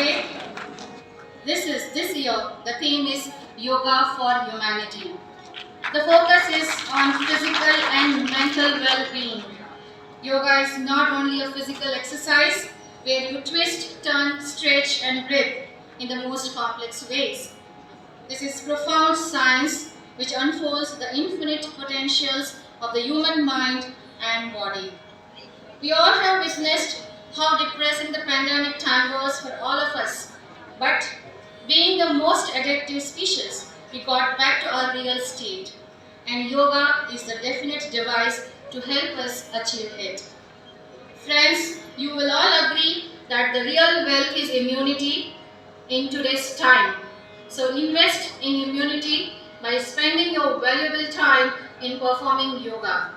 Today, this year, the theme is Yoga for Humanity. The focus is on physical and mental well-being. Yoga is not only a physical exercise where you twist, turn, stretch and breathe in the most complex ways. This is profound science which unfolds the infinite potentials of the human mind and body. We all have witnessed how depressing the pandemic time was for all of us. But being the most addictive species, we got back to our real state. And yoga is the definite device to help us achieve it. Friends, you will all agree that the real wealth is immunity in today's time. So invest in immunity by spending your valuable time in performing yoga.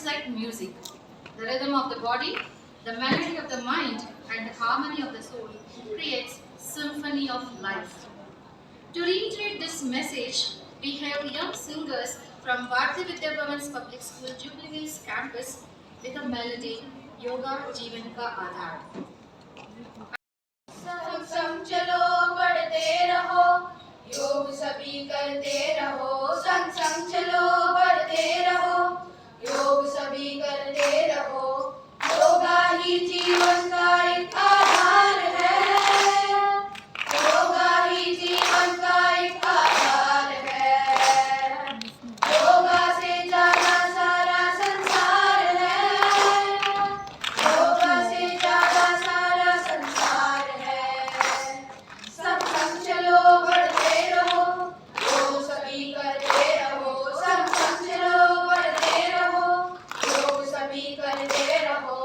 is like music. The rhythm of the body, the melody of the mind, and the harmony of the soul creates symphony of life. To reiterate this message, we have young singers from Bhavan'S Public School Jubilee Hills campus with a melody Yoga Jeevan Ka Aadhar. संग संग चलो बढ़ते रहो, योग सभी करते रहो। संग संग चलो बढ़ते रहो, योग सभी करते रहो। योगा ही जीवन का एक आधार है, योगा ही जीवन का एक आधार है। योगा से जागा सारा संसार है, योगा से जागा सारा संसार है। संग संग चलो बढ़ते रहो, योग सभी करते रहो। संग संग चलो बढ़ते रहो, योग सभी करते रहो।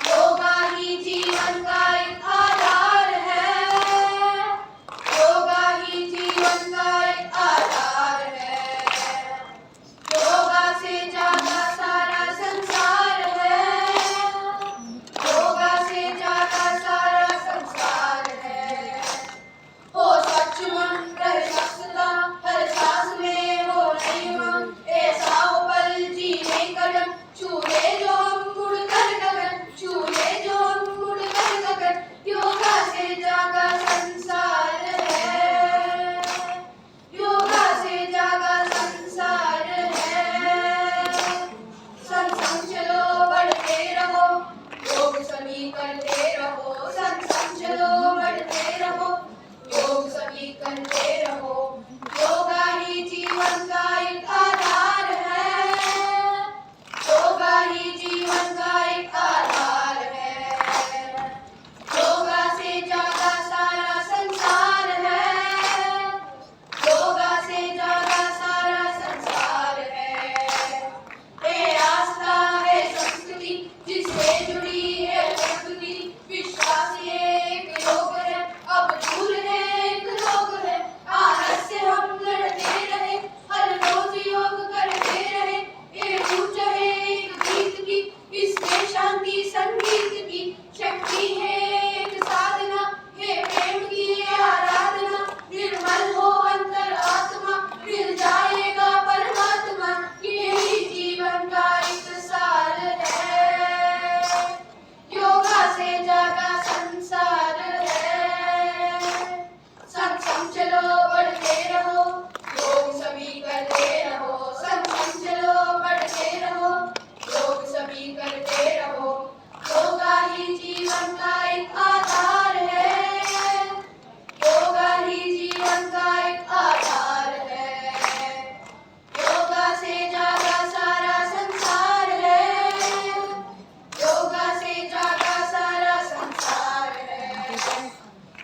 योगा ही जीवन का एक आधार है, योगा ही जीवन का एक आधार है। योगा से जागा सारा संसार है, योगा से जागा सारा संसार है। हो सच मन रहे शख्सता, हर सांस में हो नई उमंग। ऐसा हो पल जीने कदम, छू ले जो हम मुड़ कर गगन, छू ले जो हम मुड़ कर गगन। योगा से जागा संसार है, योगा से जागा संसार है। संग संग चलो बढ़ते रहो, योग सभी करते रहो। संग संग चलो बढ़ते रहो, योग सभी करते रहो। योगा ही जीवन का एक आधार है, योगा ही जीवन का एक आधार है। योगा से जागा सारा संसार है, योगा से जागा सारा संसार है। ये आस्था है संस्कृति जिससे जुड़ी है प्रकृति, विश्वास ये एक योग है, अब दूर है एक रोग है। आलस से हम लड़ते रहे, हर रोज योग करते रहे। ये ऊंच है एक गीत की, इसमें शांति संगीत की शक्ति है एक साधना, हे प्रेम की आराधना। निर्मल हो अंतर आत्मा, मिल जाएगा परमात्मा। यही जीवन का एक सार है, योगा से जागा संसार है। संग संग चलो बढ़ते रहो, योग सभी करते रहो। संग संग चलो बढ़ते रहो, योग सभी करते रहो। योगा ही जीवन का एक आधार है, योगा ही जीवन का एक आधार है। योगा से जागा सारा संसार है, योगा से जागा सारा संसार है।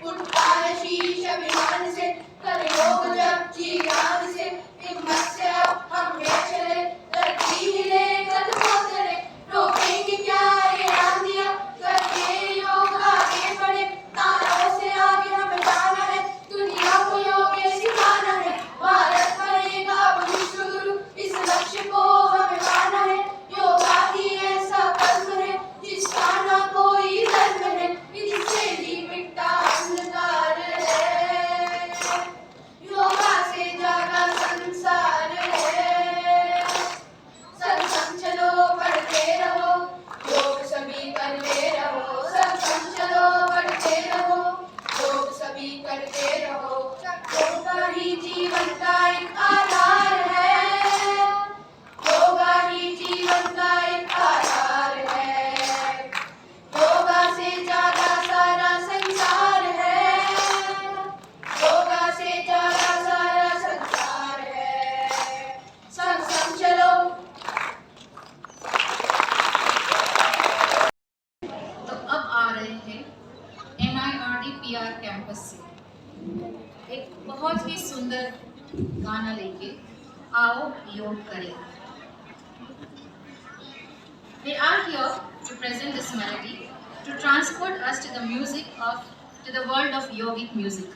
उठता है शीश अभिमान से, कर योग जब जी जान से। हिम्मत से अब हम में चले, धरती हिले कदमों तले। रोकेंगे क्या ये आंधियां, करके योग आगे बढ़े। तारों से आगे हमें जाना है, दुनिया को योग सिखाना है। भारत बनेगा अब विश्व गुरु, इस लक्ष्य को हमें पाना है। योगा ही ऐसा कर्म है जिसका ना कोई धर्म है, इससे ही मिटता अंधकार है। योगा से जागा संसार है। संग संग चलो बढ़ते रहो, योग सभी करते रहो। संग संग चलो बढ़ते रहो, योग सभी करते रहो। योगा ही जीवन का एक आधार है, योगा ही जीवन का एक आधार है। योगा से जागा सारा संसार है, योगा से जागा सारा संसार है। संग संग चलो। तो अब आ रहे हैं NIRD कैंपस से एक बहुत ही सुंदर गाना लेके, आओ योग करें। They are here to present this melody to transport us to the world of yogic music.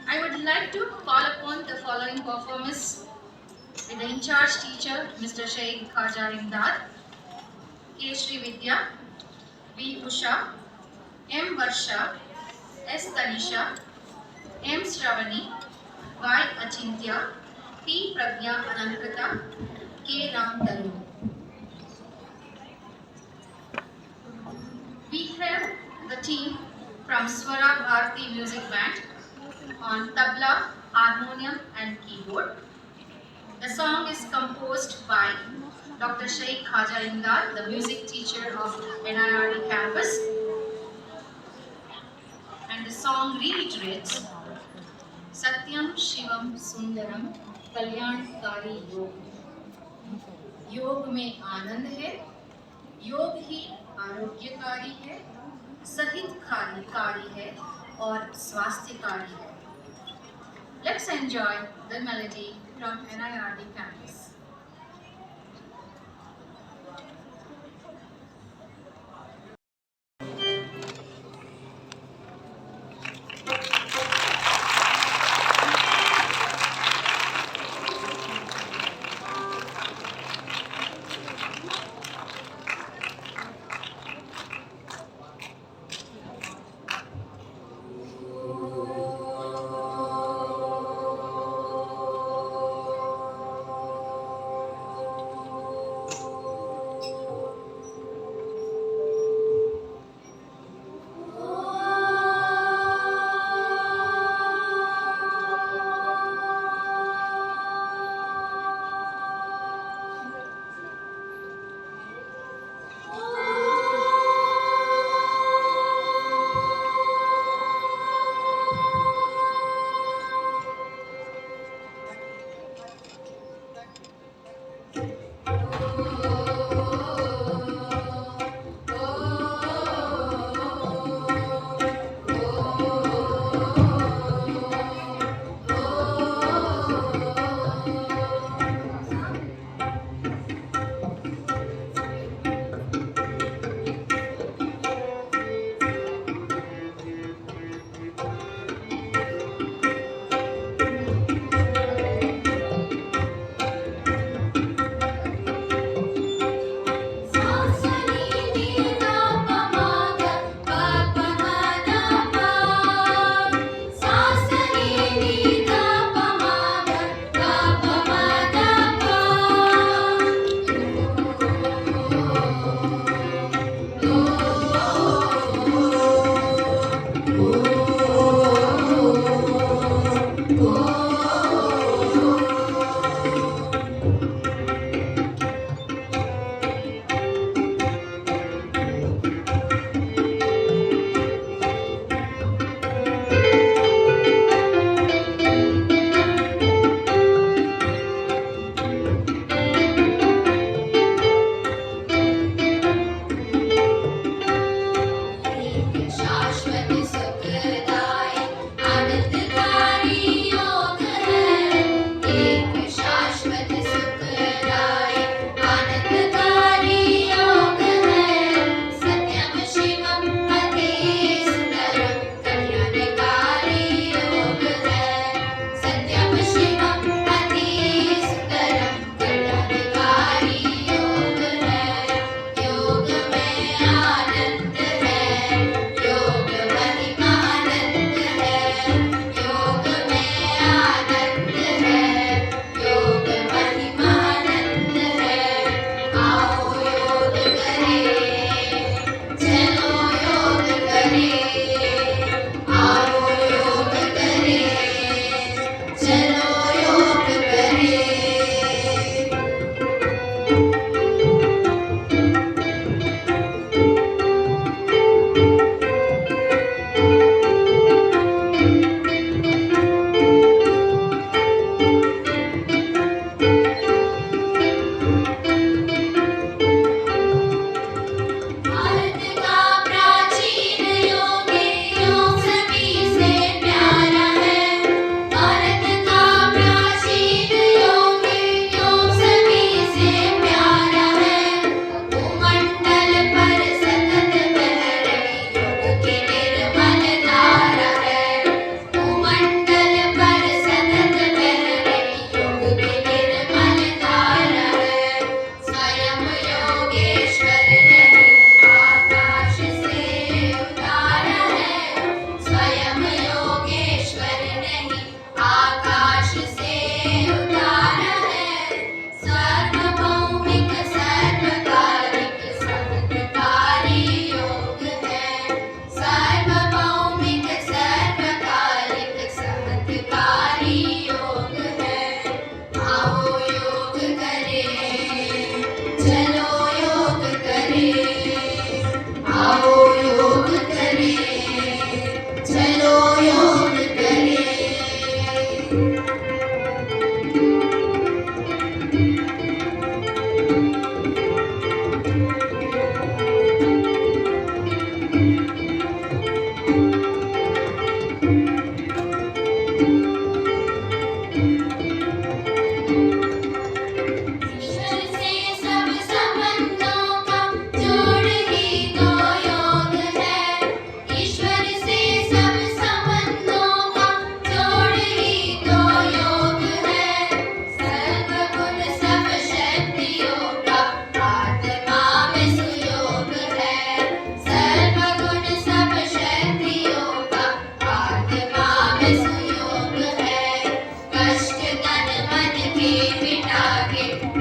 I would like to call upon the following performers with the in-charge teacher, Mr. Sheikh Khaja Imdad, K. Sri Vidya, V. Usha, M. Varsha, S. Tanisha, M. Shravani, Y. Achintya, P. Pragya Anantata, K. Ram Taru. We have the team from Swara Bharati Music Band on tabla, harmonium and keyboard. The song is composed by Dr. Sheikh Khaja Imdad, the music teacher of NIRD campus. And the song reiterates Satyam Shivam Sundaram Kalyanकारी योग. योग में आनंद है, योग ही आरोग्यकारी है, सहितकारी है और स्वास्थ्यकारी है. Let's enjoy the melody from NIRD campus.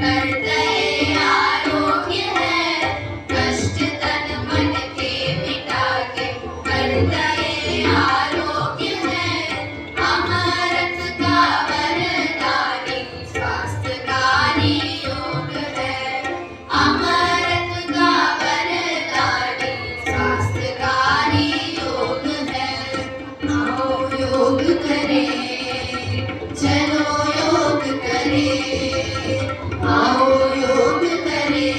करतय आरोग्य है, कष्ट तन मन के मिटा के करतय आरोग्य है, अमरत का वरदानी स्वास्थ्यकारी योग है, अमरत का वरदानी स्वास्थ्यकारी योग है। आओ योग करें, चलो योग करें, आओ योग करें,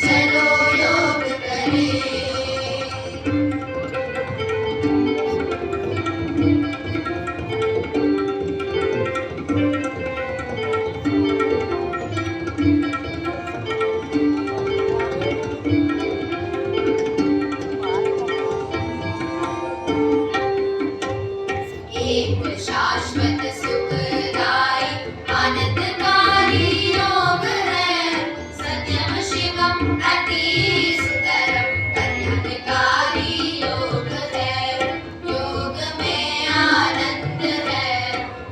चलो योग करें। एक शाश्वत सुखदायी आनंदकारी योग है, सत्यम शिवम अति सुंदरम कल्याणकारी योग है। योग में आनंद है,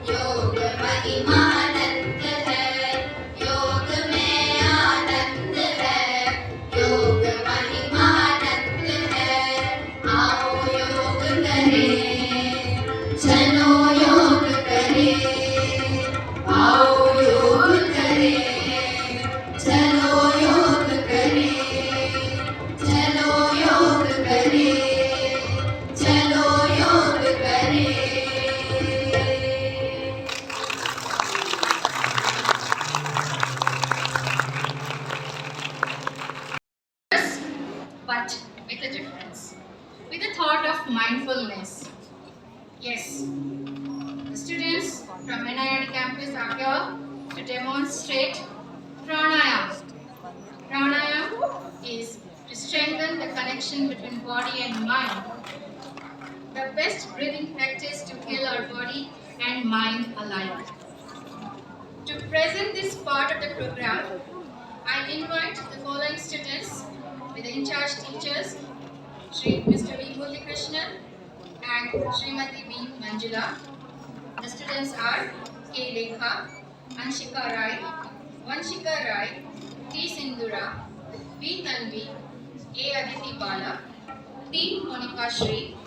योग महिमानंद है, योग में आनंद है, योग महिमानंद है। आओ योग करें, चलो योग करें, आओ योग करें, चलो योग करें, चलो योग करें, चलो योग करें। But with a difference, with a thought of mindfulness. Yes, the students from NIRD campus are here to demonstrate pranayama. Pranayama is to strengthen the connection between body and mind, the best breathing practice to heal our body and mind alike. To present this part of the program, I invite the following students with the in-charge teachers, Shri Mr. V. Murli Krishnan and Srimati B. Manjula. The students are K. Lekha, Anshika Rai, Vanshika Rai, T. Sindura, B. Tanvi, A. Aditi Bala, T. Monika Shri,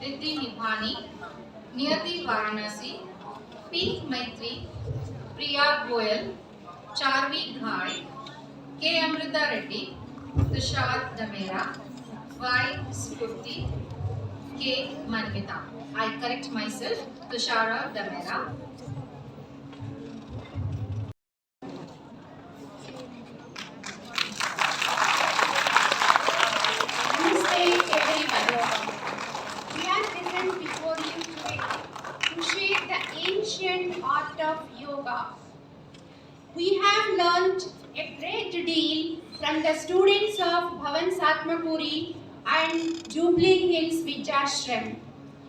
Riddhi Nibhani, Niyati Varanasi, P. Maitri, Priya Goyal, Charvi Ghai, K. Amrita Reddy, Tushar Damera, Y. Spurti, K. Manvita. I correct myself, Tushara Damera. Namaste everyone. We are present before you today to share the ancient art of yoga. We have learnt a great deal from the students of Bhavan'S and Jubilee Hills Vidyashram.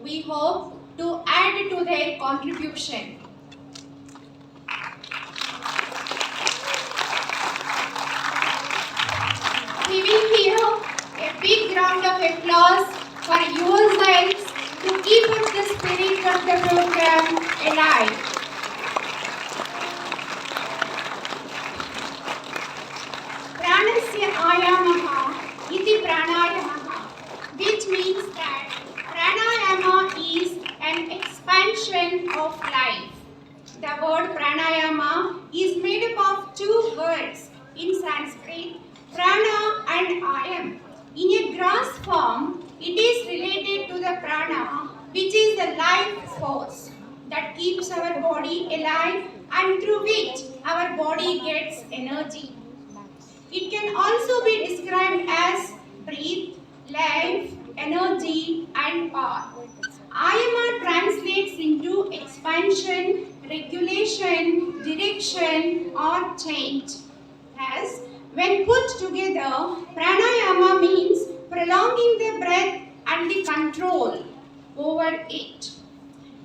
We hope to add to their contribution. We will hear a big round of applause for yourselves to keep up the spirit of the program alive. Pranasya ayamaha iti pranayamaha, which means that pranayama is an expansion of life. The word pranayama is made up of two words in Sanskrit, prana and ayam. In a gross form, it is related to the prana, which is the life force that keeps our body alive and through which our body gets energy. It can also be described as breath, life, energy and power. Ayama translates into expansion, regulation, direction or change. As when put together, pranayama means prolonging the breath and the control over it.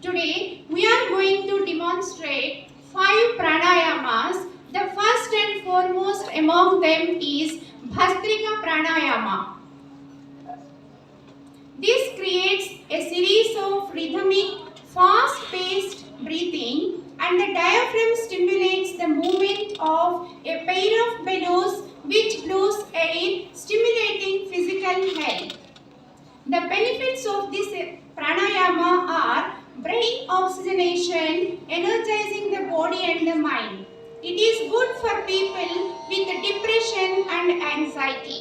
Today, we are going to demonstrate 5 pranayamas. The first and foremost among them is Bhastrika Pranayama. This creates a series of rhythmic, fast-paced breathing, and the diaphragm stimulates the movement of mind. It is good for people with depression and anxiety.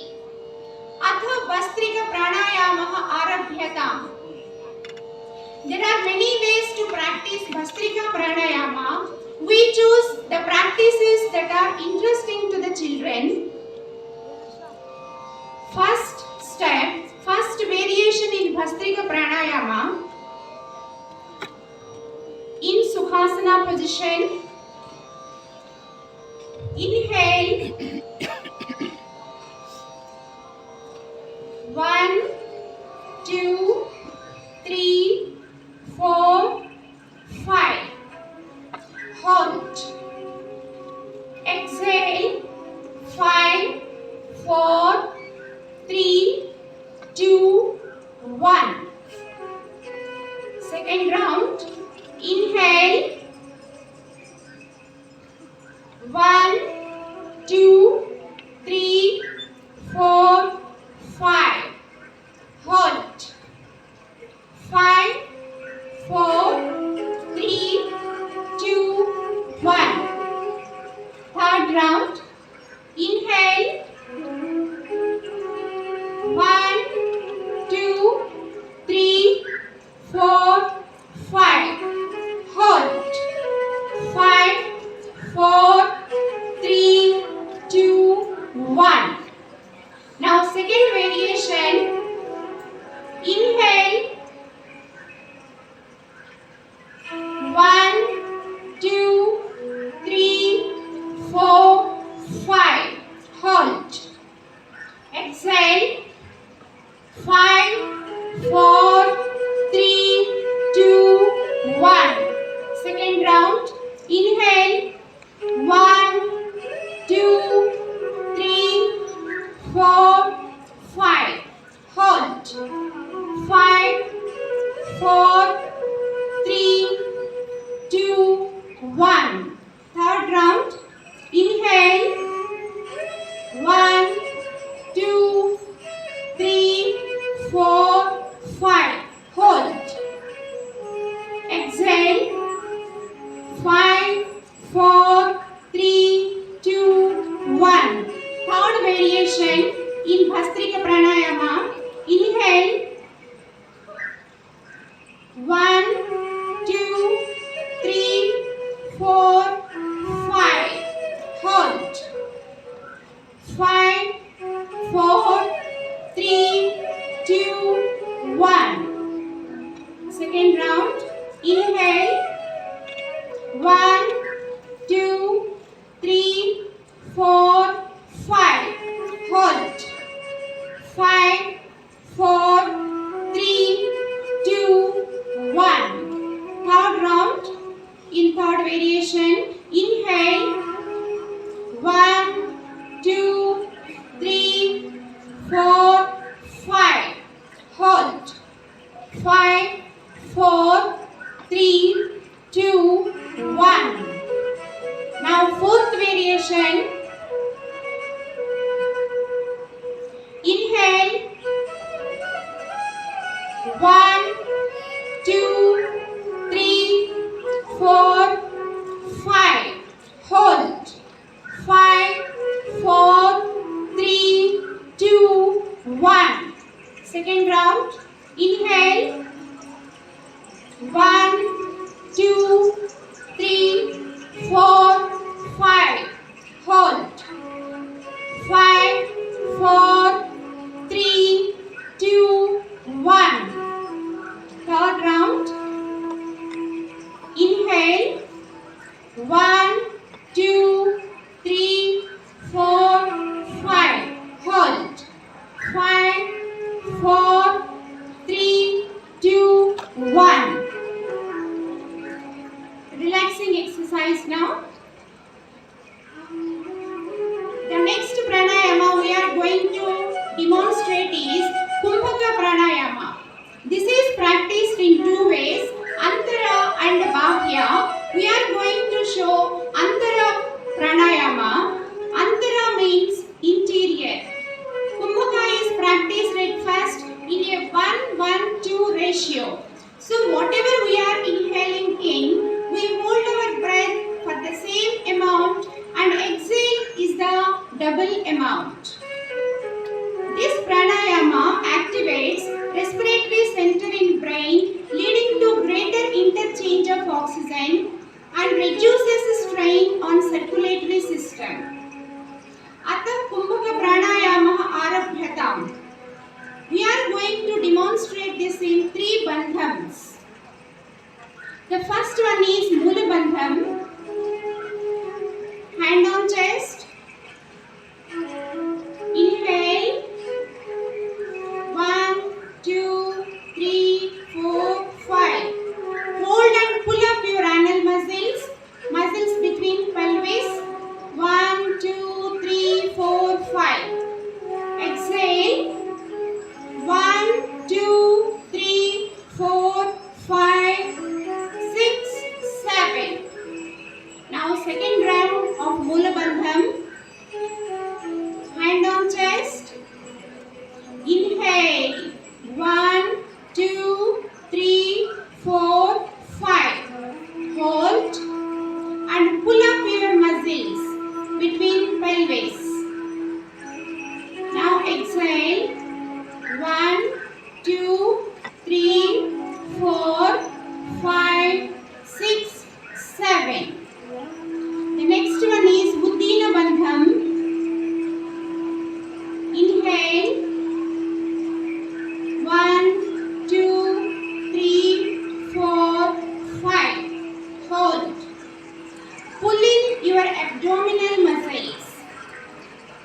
अथ Bhastrika Pranayama Arabhyatam. There are many ways to practice Bhastrika Pranayama. We choose the practices that are interesting to the children. First step, first variation in Bhastrika Pranayama. In Sukhasana position, inhale 1, 2, 3, 4, 5. Hold. Exhale 5, 4, 3, 2, 1. Second round. Inhale 1, 2, 3, 4, 5. Hold 5, 4, 3, 2, 1. Third round. Inhale 1, 2, 3, 4, 5. Hold 5, 4, 3, 2, 1. Now second variation. Inhale 1, 2, 3, 4, 5. Hold. Exhale 5, 4, 3, 2, 1. Second round. Inhale 1, 2, 3, 4, 5. Hold 5, 4, 3, 2, 1. Third round. Inhale 1, 2, 3, 4, 5. Hold. Exhale 5, 4, 3, 2, 1. Third variation in Bhastrika Pranayama. Inhale 1, 2, 3, 4, 5. Hold 5, 4, 3, 2, 1. Second round. Inhale 1, 2, 3, 4, 5. Hold 5, 4, 3, 2, 1. Third round. In third variation. Inhale 1, 2, 3, 4, 5. Hold 5, 4, 3, 2, 1. Now fourth variation. Inhale 1, 2, 3, 4, 5. Hold 5, 4, 3, 2, 1. Second round. Inhale 1, 2, 3, 4, 5. Hold 5, 4, 3, 2, 1. Third round. Inhale 1, 2, 3, 4, 5. Hold 5, 4, 3, 2, 1. Relaxing exercise now. The next pranayama we are going to demonstrate is Kumbhaka Pranayama. This is practiced in two ways, Antara and Bahya. We are going to show Antara Pranayama. Antara means interior. Kumbhaka is practiced at first in a 1:1:2 ratio. So whatever we are inhaling in, we hold our breath for the same double amount. This pranayama activates respiratory center in brain, leading to greater interchange of oxygen and reduces strain on circulatory system. Atah kumbhaka pranayama arabhyatam. We are going to demonstrate this in 3 bandhams. The first one is Mula Bandham. Hand on chest. Inhale. 1, 2, 3, 4, 5. Hold and pull up your anal muscles. Muscles between pelvis. 1, 2, 3, 4, 5. Exhale. 1, 2, 3, 4, 5, 6, 7. Now second round of Mula Bandham. Hand on chest. Inhale. 1, 2, 3, 4, 5. Hold and pull up your muscles between pelvis. Now exhale. 1, 2, 3, 4, 5, 6, 7. The next one is Uddina Bandham. Inhale. 1, 2, 3, 4, 5. Hold. Pull in your abdominal muscles.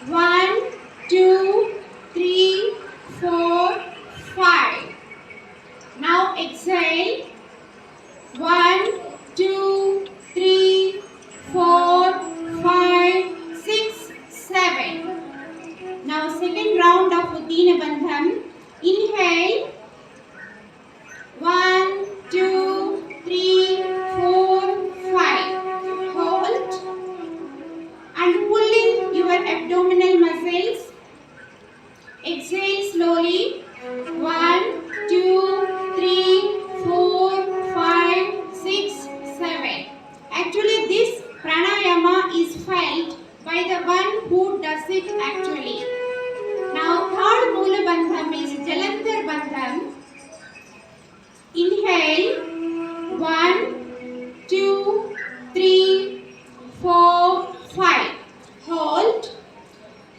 1, 2, 3, 4, 5. Now exhale. 1, 2, 3, 4, 5, 6, 7. Now second round of Uddina Bandham. Inhale. 1, 2, 3, 4, 5. Hold and pull in your abdominal muscles. Exhale slowly. 1, 2, 3, 4, 5, 6, 7. Actually, this pranayama is felt by the one who does it actually. Now, third Mula Bandham is Jalandhar Bandham. Inhale. 1, 2, 3, 4, 5. Hold.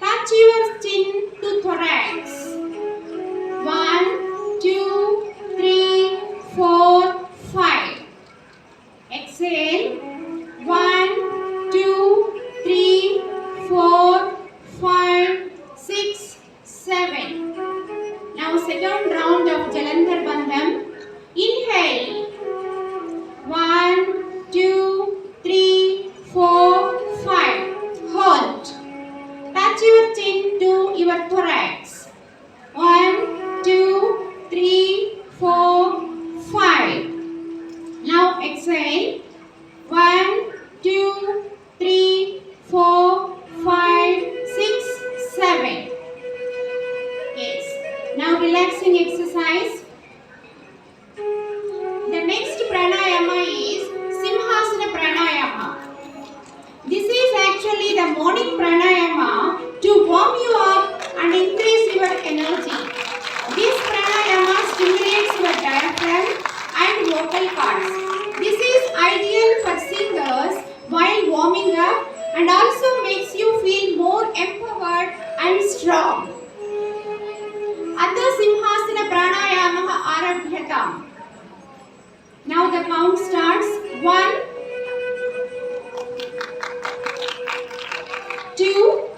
Touch your chin to thorax. 1, 2, 3, 4, 5. Exhale. 1, 2, 3, 4, 5, 6, 7. Now second round of Jalandhar Bandham. Inhale. 1, 2, 3, 4, 5. Hold. Touch your chin to your thorax. 1, 2, 3, 4, 5. Now exhale. 1, 2, 3, 4, 5, 6, 7. Yes. Now relaxing exercise. The next pranayama is Simhasana Pranayama. This is actually the morning pranayama to warm you up and increase your energy. This pranayama stimulates your diaphragm and vocal cords. This is ideal for singers while warming up and also makes you feel more empowered and strong. Atha Simhasana Pranayama Arabhyatam. Now the count starts. 1, 2,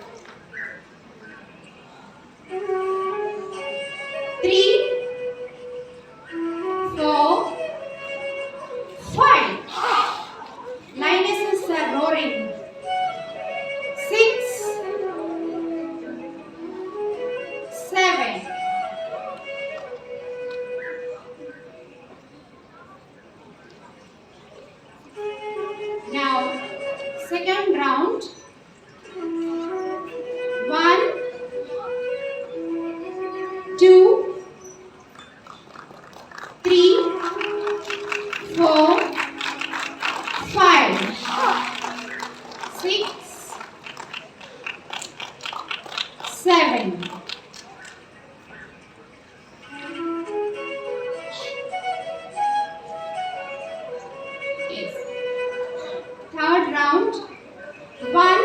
3, 4, 5. Lionesses are roaring. 6, 7. Now, second round. 1, 2, 3, 4, 5, 6, 7. Yes. Third round. 1,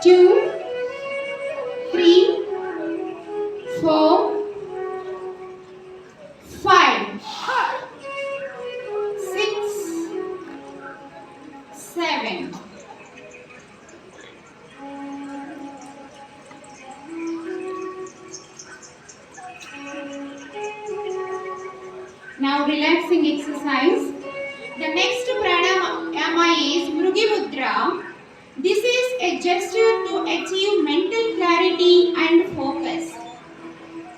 2, 3, 4, 5, 6, 7. Now relaxing exercise. The next pranayama is Mrugi Mudra. This is a gesture to achieve mental clarity and focus.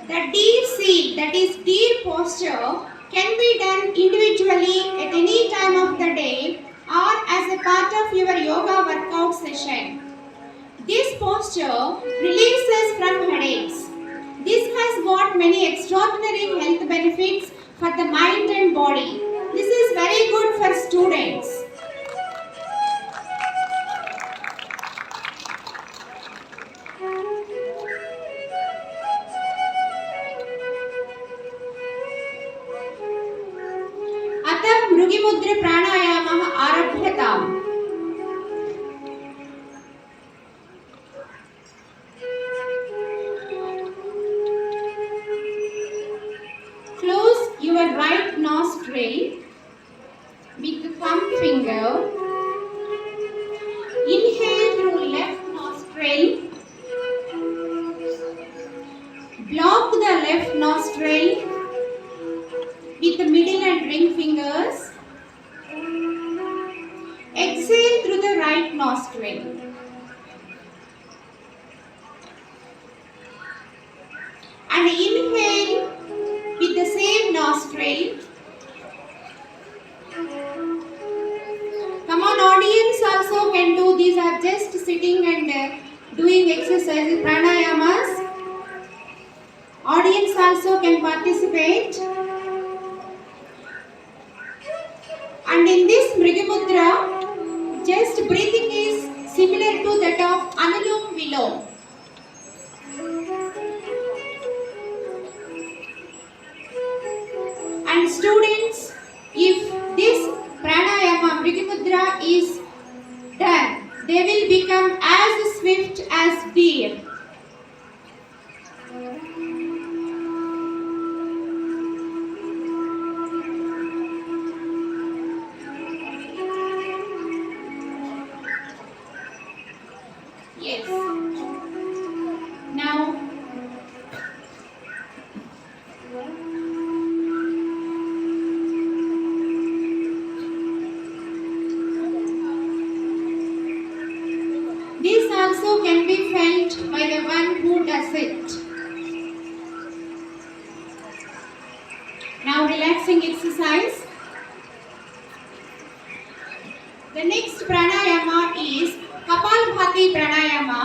The deer seat, that is deer posture, can be done individually at any time of the day or as a part of your yoga workout session. This posture relieves us from headaches. This has got many extraordinary health benefits for the mind and body. This is very good for students. अतः मृगिमुद्र प्राणायामः आरभ्यताम्. Close your right nostril with the thumb finger. Inhale through left nostril. Block the left nostril with the middle and ring fingers. Exhale through the right nostril. And inhale with the same nostril. Come on, audience also can do. These are just sitting and doing exercises, pranayamas. Audience also can participate. And in this Mrigamudra, just breathing is similar to that of Anulom Vilom. And students, if this pranayama Mrigamudra is done, they will become as swift as deer. Yes. Now, this also can be felt by the one who does it. Now, relaxing exercise. The next pranayama is Kapalbhati Pranayama.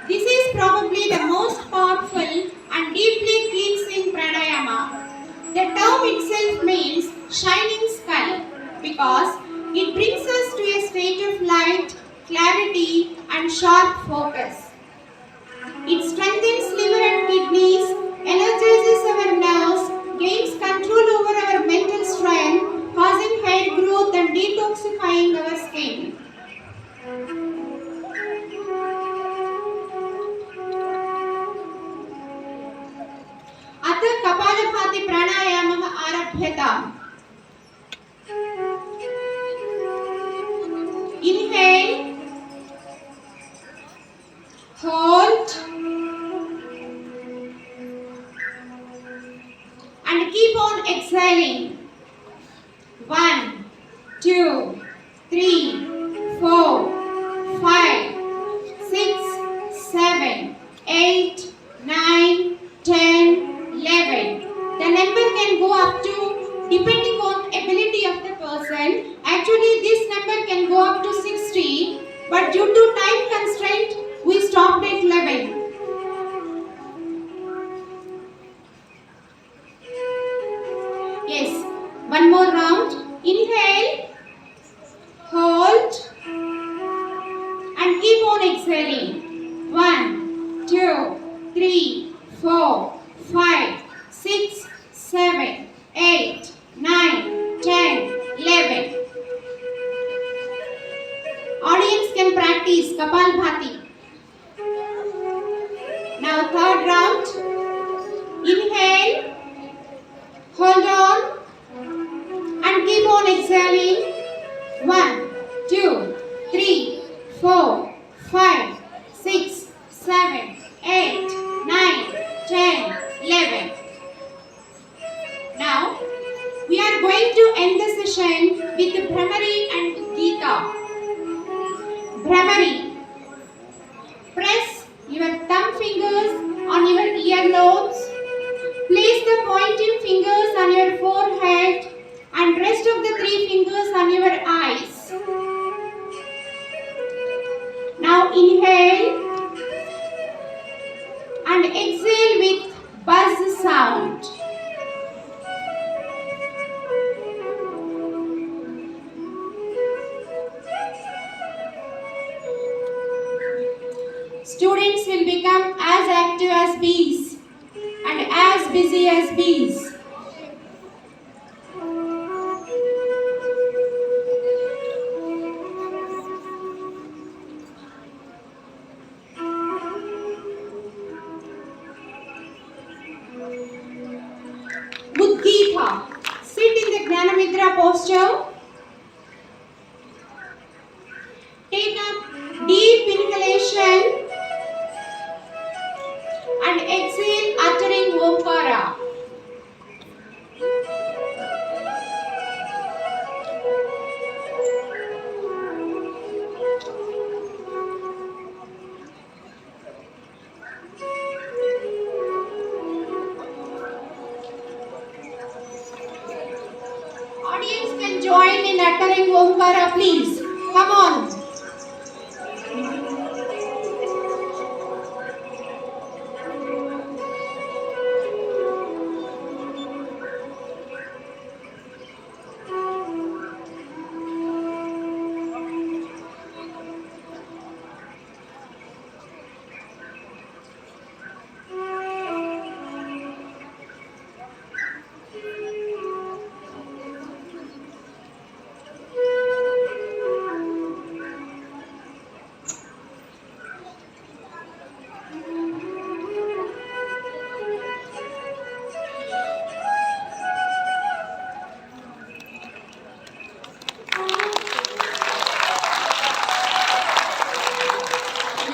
This is probably the most powerful and deeply cleansing pranayama. The term itself means shining skull because it brings us to a state of light, clarity and sharp focus. It strengthens liver and kidneys, energizes our nerves, gains control over our mental strength, causing hair growth and detoxifying our skin. अतः कपालभाति प्राणायामः आरभ्यताम्. Inhale, hold, and keep on exhaling. 1, 2, 3, 4, 5, 6, 7, 8, 9, 10, 11. The number can go up to, depending on ability of the person. Actually, this number can go up to 60, but due to time constraint, we stopped at 11. Yes, one more round. Inhale, hold, and keep on exhaling. 1, 2, 3, 4, 5, 6, 7, 8, 9, 10, 11. Audience can practice Kapalbhati. Now third round. Inhale, hold on, and keep on exhaling. 1, 2, 3, 4, 5, 6, 7, 8, 9, 10, 11. Now, we are going to end the session with Bhramari and Geeta. Bhramari. Press your thumb fingers on your earlobes. Place the pointing fingers on your forehead and rest of the 3 fingers on your eyes. Now inhale and exhale with buzz sound. Students will become as active as bees and as busy as bees. Udgita. Sit in the Jnanamudra posture. Take a deep inhalation and exhale uttering Omkara. Audience can join in uttering Omkara, please. Come on.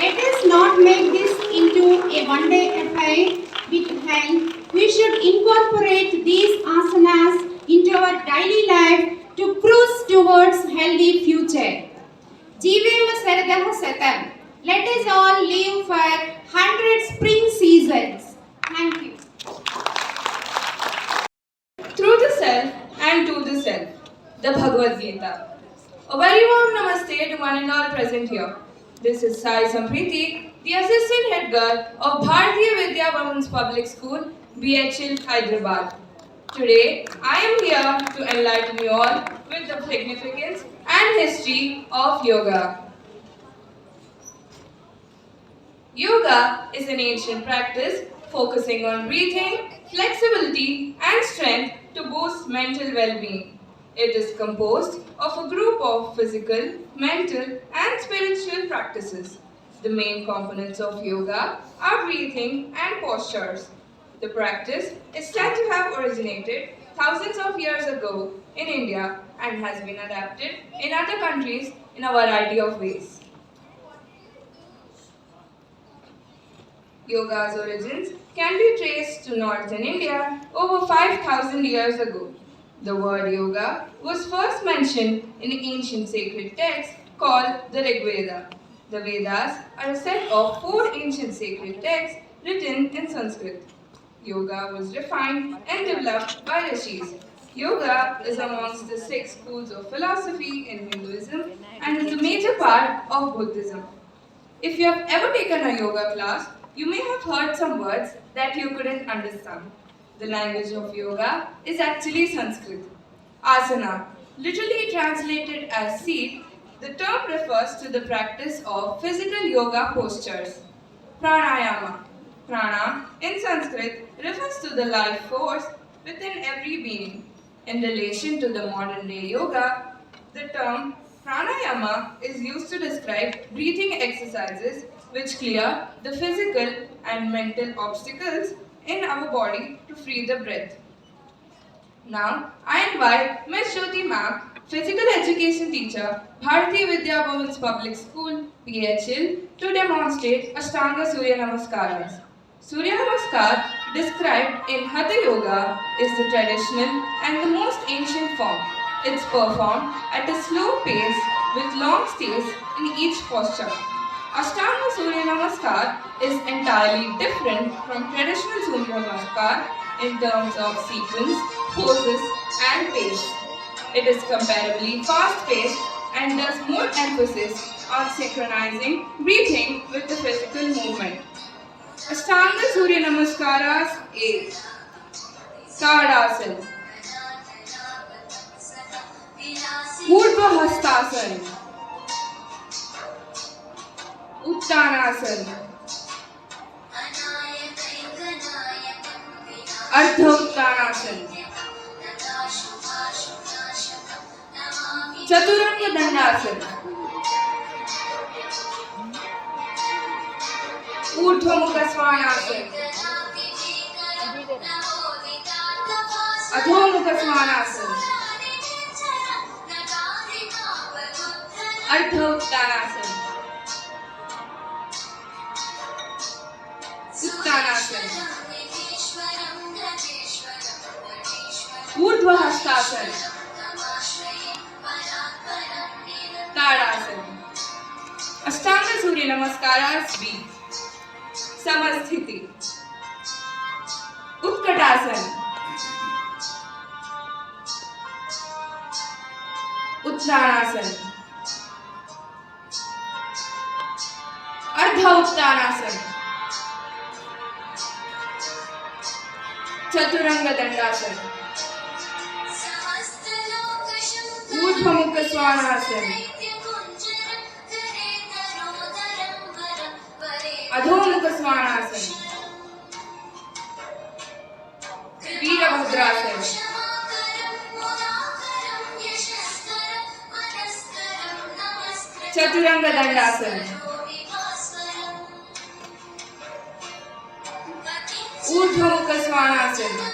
Let us not make this into a one-day affair with health. We should incorporate these asanas into our daily life to cruise towards healthy future. Jivema Saradaha Satam. Let us all live for 100 spring seasons. Thank you. Through the self and to the self, the Bhagavad Gita. A very warm namaste to one and all present here. This is Sai Sampriti, the assistant head girl of Bharatiya Vidya Bhavan'S Public School, BHL, Hyderabad. Today, I am here to enlighten you all with the significance and history of yoga. Yoga is an ancient practice focusing on breathing, flexibility, and strength to boost mental well-being. It is composed of a group of physical, mental, and spiritual practices. The main components of yoga are breathing and postures. The practice is said to have originated thousands of years ago in India and has been adapted in other countries in a variety of ways. Yoga's origins can be traced to northern India over 5,000 years ago. The word yoga was first mentioned in an ancient sacred text called the Rig Veda. The Vedas are a set of 4 ancient sacred texts written in Sanskrit. Yoga was refined and developed by rishis. Yoga is amongst the 6 schools of philosophy in Hinduism and is a major part of Buddhism. If you have ever taken a yoga class, you may have heard some words that you couldn't understand. The language of yoga is actually Sanskrit. Asana, literally translated as seat, the term refers to the practice of physical yoga postures. Pranayama. Prana in Sanskrit refers to the life force within every being. In relation to the modern day yoga, the term pranayama is used to describe breathing exercises which clear the physical and mental obstacles in our body to free the breath. Now, I invite Ms. Jyoti Ma'am, Physical Education Teacher, Bharati Vidya Bhavan'S Public School, PHL, to demonstrate Ashtanga Surya Namaskaras. Surya Namaskar, described in Hatha Yoga, is the traditional and the most ancient form. It's performed at a slow pace with long stays in each posture. Ashtanga Surya Namaskar is entirely different from traditional Surya Namaskar in terms of sequence, poses, and pace. It is comparably fast-paced and does more emphasis on synchronizing breathing with the physical movement. Ashtanga Surya Namaskaras A. Tadasana, Urdhva Hastasana, Uttanasana, Ardha Uttanasana, Chaturanga Dandasana, Urdhva Mukha Svanasana, Adho Mukha Svanasana, Ardha Uttanasana, Uttanasana, Urdhva Hastasana, Tadasana. Ashtanga Surya Namaskaras B. Samasthiti, Utkatasana, Uttanasana, Ardha Uttanasana, Chaturanga Dandasana, Urdhva Mukha Svanasana, Adho Mukha Svanasana, Virabhadrasana, Chaturanga Dandasana, Urdhva Mukha Svanasana,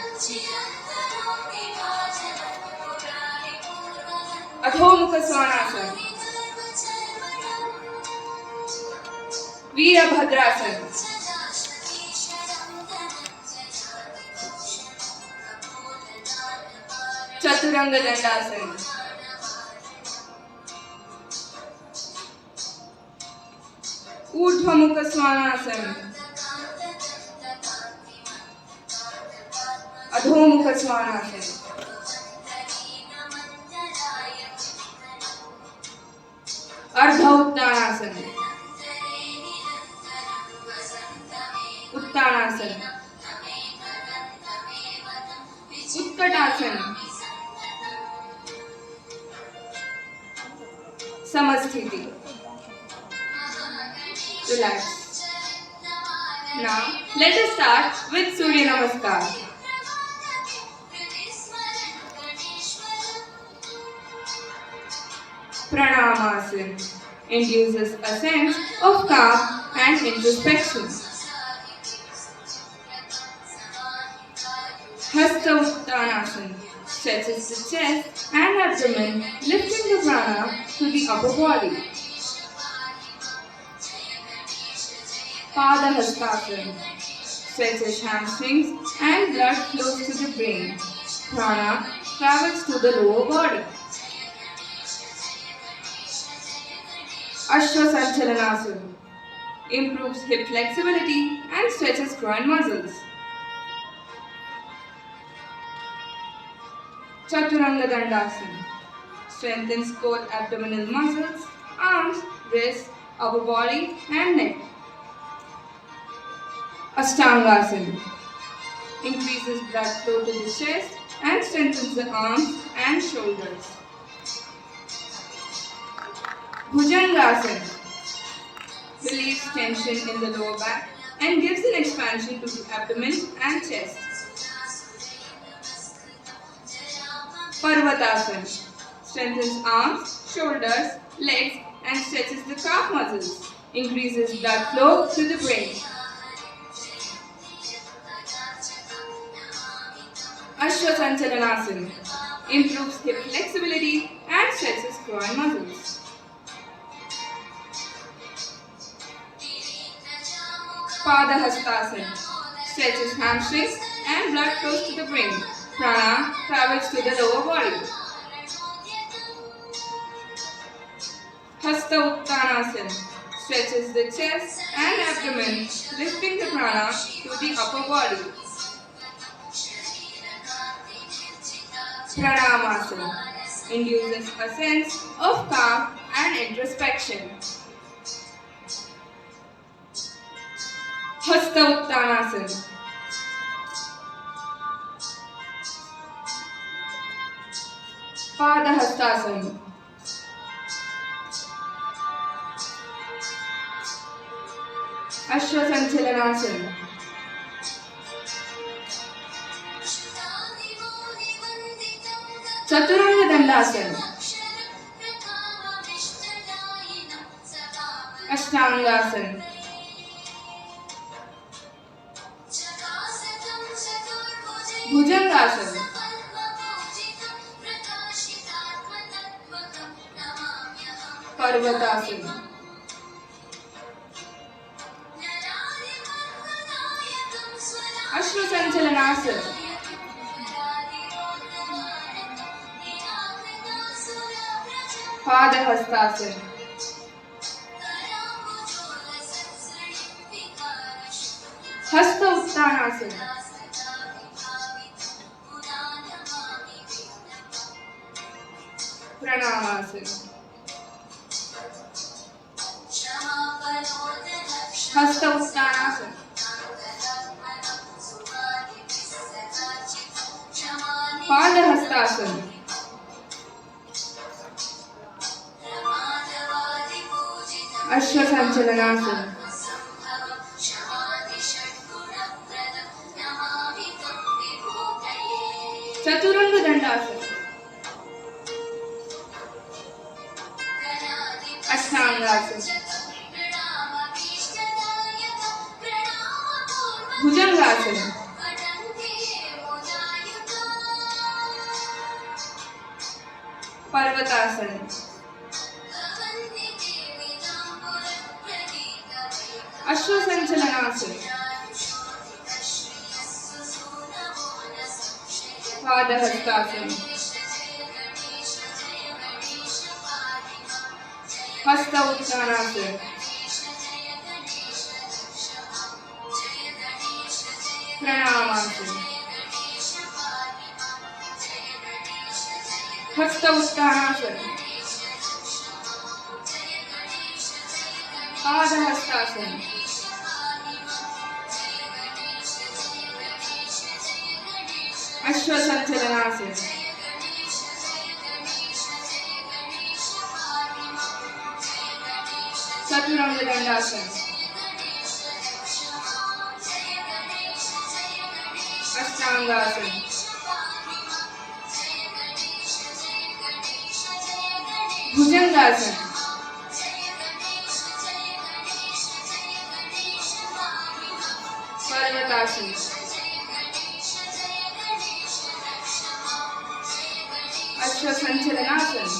Adho Mukha Svanasana, Virabhadrasana, Chaturanga Dandasana, Urdhva Mukha Svanasana, Adho Mukha Svanasana, Ardha Uttanasana, Uttanasana, Utkatasana, Samasthiti. Relax. Now, let us start with Surya Namaskar. Pranayamasana induces a sense of calm and introspection. Hasta Uttanasana stretches the chest and abdomen, lifting the prana to the upper body. Pada Hastasana stretches hamstrings and blood flows to the brain. Prana travels to the lower body. Ashwasanchalanasana improves hip flexibility and stretches groin muscles. Chaturanga Dandasana strengthens core abdominal muscles, arms, wrists, upper body and neck. Ashtangasana increases blood flow to the chest and strengthens the arms and shoulders. Bhujangasana relieves tension in the lower back and gives an expansion to the abdomen and chest. Parvatasana strengthens arms, shoulders, legs and stretches the calf muscles, increases blood flow to the brain. Ashwasanchalanasana improves hip flexibility and stretches groin muscles. Padahastasana stretches hamstrings and blood flows to the brain. Prana travels to the lower body. Hasta Uttanasana stretches the chest and abdomen, lifting the prana to the upper body. Pranayamasana induces a sense of calm and introspection. Hasta Uttanasana Padahastasana Ashwasanchalanasana Chaturanga Dandasana Ashtangasana Bhujangasana Parvatasana Ashwasanchalanasana Padahastasana Hasta Uttanasana Pranayamasana Hasta Uttanasana Padahastasana Ashwasanchalanasana Chaturanga Dandasana Ashtangasana Bhujangasana Parvatasana Ashwasanchalanasana Padahastasana Hasta Uttanasana Pranayamasana Hasta Uttanasana Padahastasana Ashwasanchalanasana Chaturanga Dandasana Ashtangasana Bhujangasana Parvatasana Ashwasanchalanasana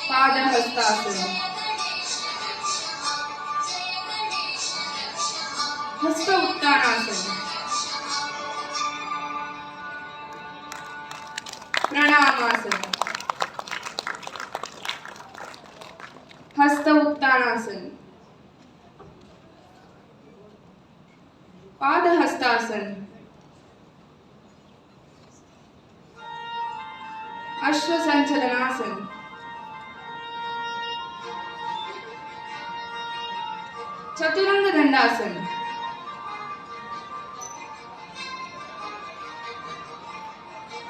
Padahastasana Hasta Uttanasana Pranayamasana Hasta Uttanasana Padahastasana Ashwasanchalanasana Chaturanga Dandasana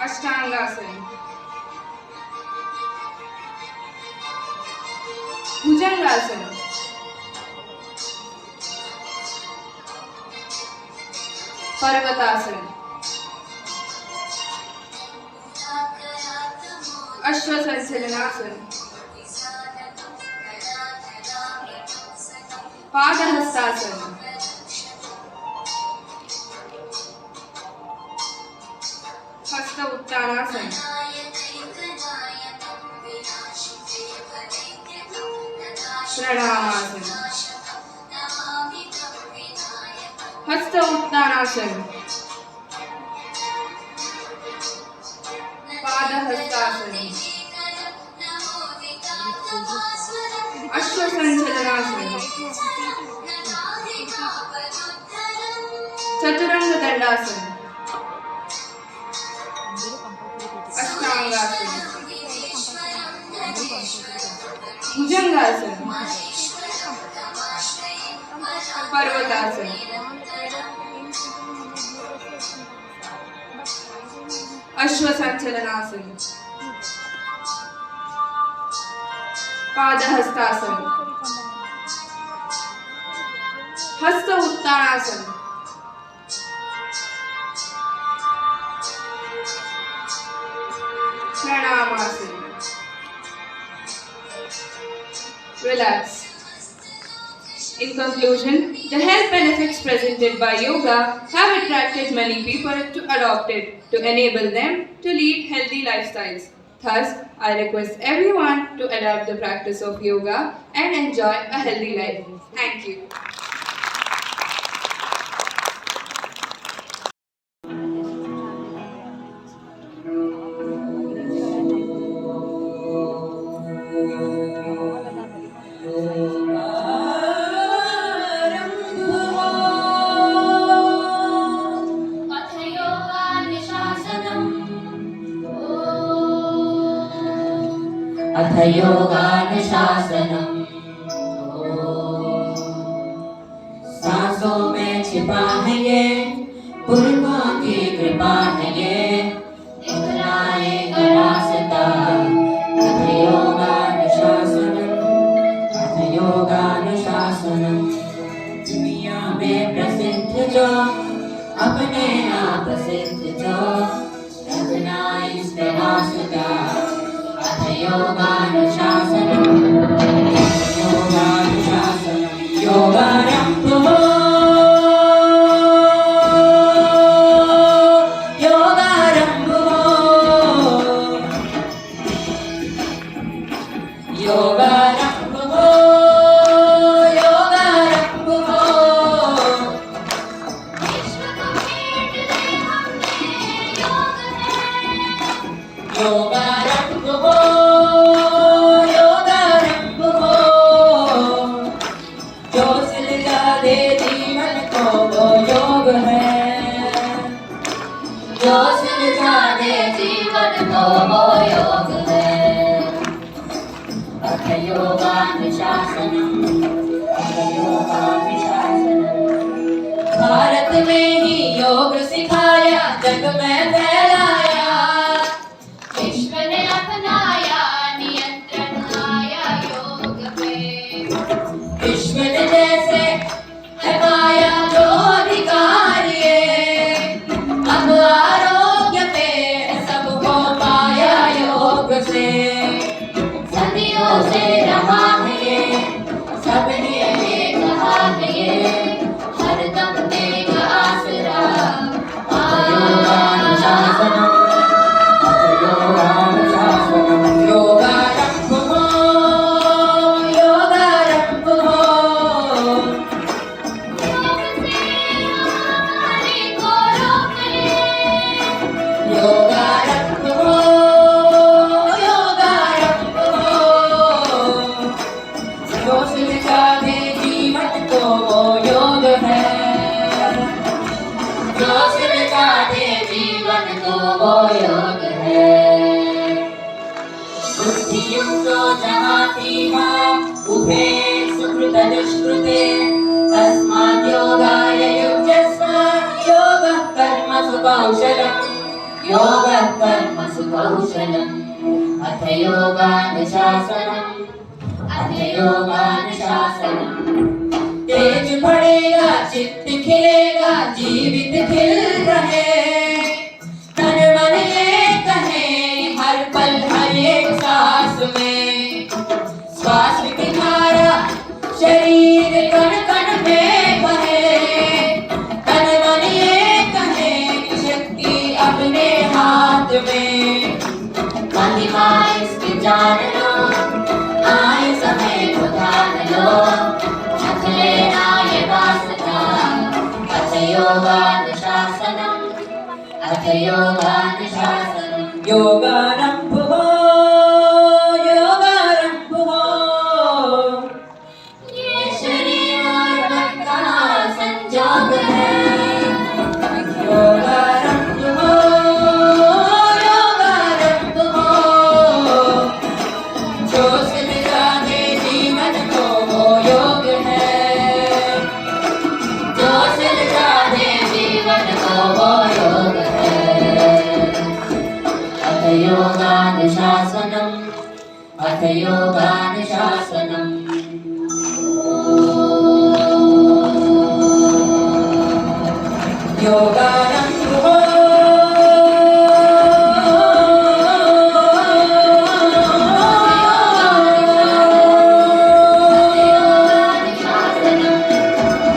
Ashtangasana Bhujangasana Parvatasana, Ashwasanchalanasana, Padahastasana, Hasta Uttanasana, Pranamasana, Hasta Uttanasana, Padahastasana, Ashwasanchalanasana, Chaturanga Dandasana, Ashtangasana, Bhujangasana, Parvatasana, Ashwasanchalanasana, Padahastasana, Hasta Uttanasana, Pranamasana. Relax. In conclusion, the health benefits presented by yoga have attracted many people to adopt it to enable them to lead healthy lifestyles. Thus, I request everyone to adopt the practice of yoga and enjoy a healthy life. Thank you. अथ योगानुशासनम् अथ योगानुशासनम् सांसों में छिपा है ये पुरखों की कृपा है ये दिखलाएगा रास्ता अथ योगानुशासनम् अथ योगानुशासनम् दुनिया में प्रसिद्ध जो अपने आप सिद्ध जो रखना इस रास्ता अथ योगानुशासनम् योगानुशासनम् योगारम्भ हो योगारम्भ हो योगारम्भ हो योगारम्भ हो योगारम्भ हो योगारम्भ हो जो सिलगा दे जीवन को वो योग है जो सिलगा दे जीवन को वो योग है अथ योगानुशासनम् अथ योगानुशासनम् भारत में ही योग सिखाया जग में फैलाया विश्व ने अपनाया नियंत्रण आया योग पे विश्व ने जैसे लगाया जो अधिकार ये अब आरोग्य पे सबको पाया योग से सदियों से रहा है ये सबने ये कहा है ये हरदम देगा आसरा योगानुशासनम् योगारम्भ हो योगारम्भ हो योगारम्भ हो योगारम्भ हो जो सिलगा दे जीवन को वो योग है जो सिलगा दे जीवन को वो योग है बुद्धियुक्तो जहाति माम् उभे सुकृत दुष्कृते तस्मात् योगाय युज्यस्व योगः कर्मसु कौशलम् योगः कर्मसु कौशलम् अथ योगानुशासनम् अथ योगानुशासनम् ते तेज बढ़ेगा, चित्त खिलेगा, जीवित खिल रहे। तन मन एक है हर पल हर एक सांस में, श्वास की धारा शरीर कण कण में बहे। तन मन एक है शक्ति अपने हाथ में, महिमा इसकी जान लो, आए समय को ध्यान लो, हथ लेना ये वास्ता, अथ योगानुशासनम, अथ योगानुशासनम। योगारंभ हो, योगारंभ हो, ये शरीर और मन का संजोग है। योगारंभ हो, योगारंभ हो, जो सिद्धा दे जीवन को वो योग है, जो सिद्धा दे जीवन को वो योग है। अथ योगानुशासनम, अथ योगानुशासनम। योगारंभ हो,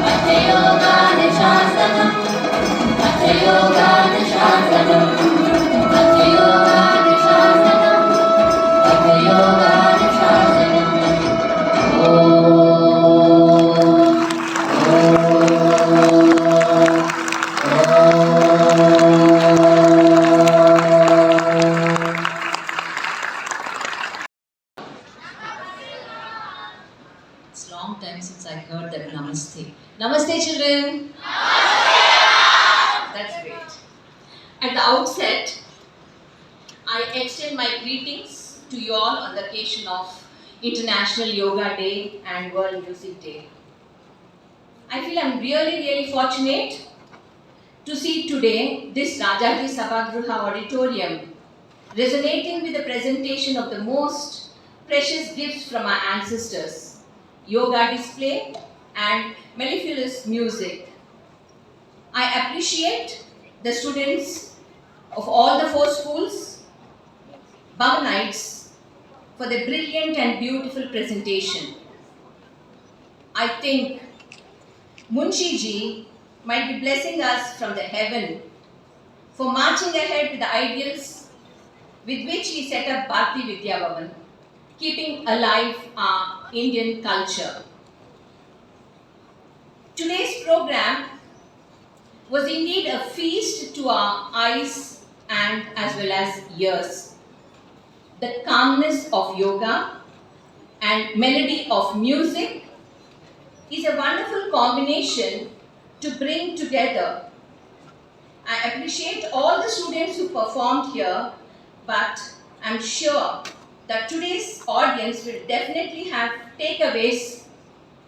अथ योगानुशासनम, अथ योगानुशासनम, अथ योगानुशासनम, अथ योगानुशासनम। It's a long time since I heard that namaste. Namaste, children. That's great. At the outset, I extend my greetings to you all on the occasion of International Yoga Day and World Music Day. I feel I'm really fortunate to see today this Rajaji Sabhagruha auditorium resonating with the presentation of the most precious gifts from our ancestors, yoga display and mellifluous music. I appreciate the students of all the 4 schools, Bhavan'S, for the brilliant and beautiful presentation. I think Munshi ji might be blessing us from the heaven for marching ahead with the ideals with which he set up Bharati Vidya Bhavan, keeping alive our Indian culture. Today's program was indeed a feast to our eyes and as well as ears. The calmness of yoga and melody of music is a wonderful combination to bring together. I appreciate all the students who performed here, but I'm sure that today's audience will definitely have takeaways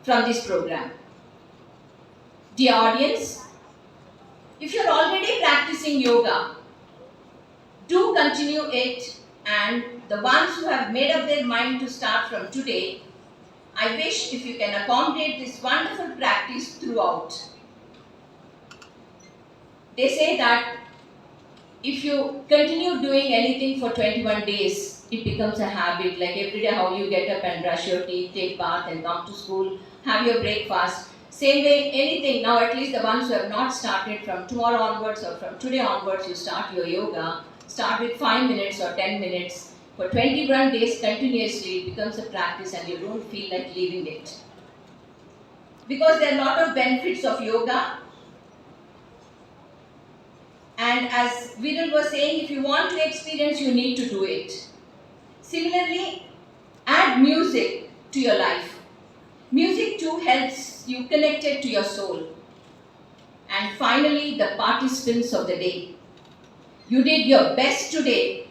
from this program. Dear audience, if you're already practicing yoga, do continue it, and the ones who have made up their mind to start from today, I wish if you can accommodate this wonderful practice throughout. They say that if you continue doing anything for 21 days, it becomes a habit, like every day how you get up and brush your teeth, take bath and come to school, have your breakfast. Same way, anything, now at least the ones who have not started, from tomorrow onwards or from today onwards, you start your yoga, start with 5 minutes or 10 minutes. For 21 days continuously, it becomes a practice and you don't feel like leaving it. Because there are a lot of benefits of yoga. And as Viral was saying, if you want to experience, you need to do it. Similarly, add music to your life. Music too helps you connected to your soul. And finally, the participants of the day. You did your best today.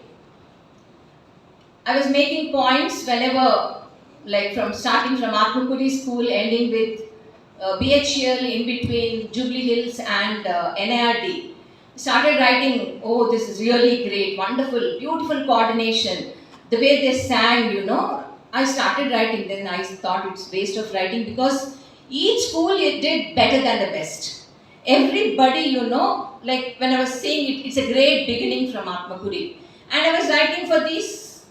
I was making points whenever, like from starting from Atmakuri school, ending with BHL, in between Jubilee Hills and NARD. Started writing, oh, this is really great, wonderful, beautiful coordination. The way they sang, I started writing, then I thought it's waste of writing, because Each school it did better than the best. Everybody, like when I was saying it, it's a great beginning from Atmakuri. And I was writing for these,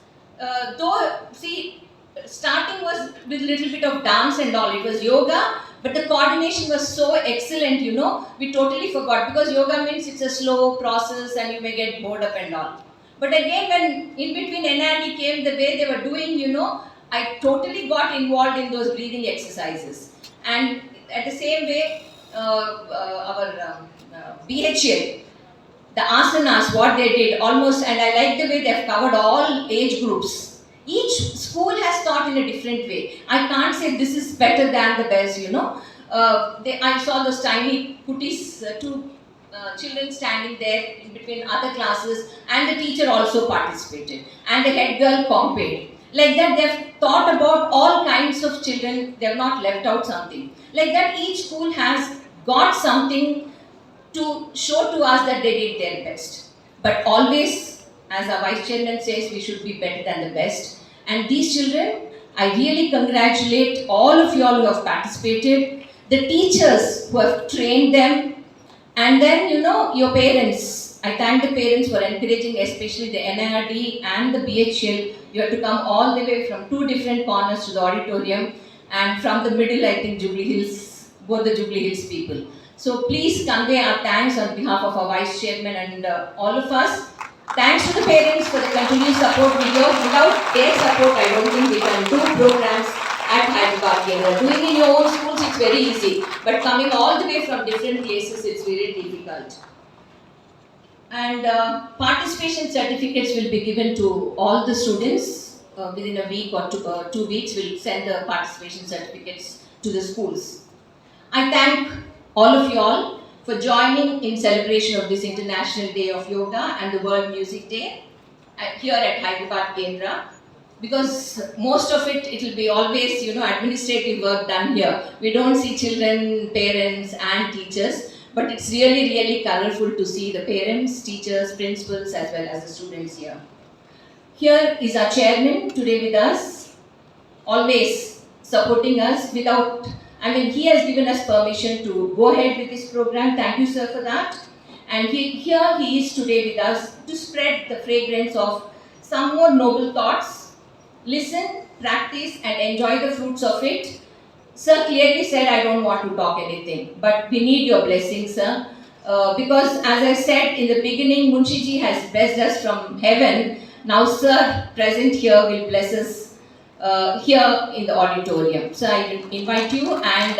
though, see, starting was with a little bit of dance and all. It was yoga, but the coordination was so excellent, we totally forgot. Because yoga means it's a slow process and you may get bored up and all. But again, when in between NRD came, the way they were doing, I totally got involved in those breathing exercises. And at the same way, our BHL, the asanas, what they did almost, and I like the way they've covered all age groups. Each school has taught in a different way. I can't say this is better than the best, I saw those tiny putties, two children standing there in between other classes, and the teacher also participated, and the head girl compared. Like that, they've thought about all kinds of children, they've not left out something. Like that, each school has got something to show to us that they did their best. But always, as our vice chairman says, we should be better than the best. And these children, I really congratulate all of you all who have participated, the teachers who have trained them, and then, your parents. I thank the parents for encouraging, especially the NIRD and the BHL. You have to come all the way from two different corners to the auditorium, and from the middle, I think Jubilee Hills, both the Jubilee Hills people. So please convey our thanks on behalf of our vice chairman and all of us. Thanks to the parents for the continued support. Without their support, I don't think we can do programs at Hyderabad, Kendra. Doing in your own schools, it's very easy. But coming all the way from different places, it's very difficult. And participation certificates will be given to all the students within a week or 2 weeks. We'll send the participation certificates to the schools. I thank all of you all for joining in celebration of this International Day of Yoga and the World Music Day here at Hyderabad, Kendra. Because most of it will be always, administrative work done here. We don't see children, parents and teachers, but it's really, really colorful to see the parents, teachers, principals as well as the students here. Here is our chairman today with us, always supporting us he has given us permission to go ahead with this program. Thank you, sir, for that. And he is today with us to spread the fragrance of some more noble thoughts. Listen, practice and enjoy the fruits of it. Sir clearly said, I don't want to talk anything, but we need your blessing, sir. Because as I said in the beginning, Munshiji has blessed us from heaven. Now, sir, present here, will bless us here in the auditorium. So I invite you and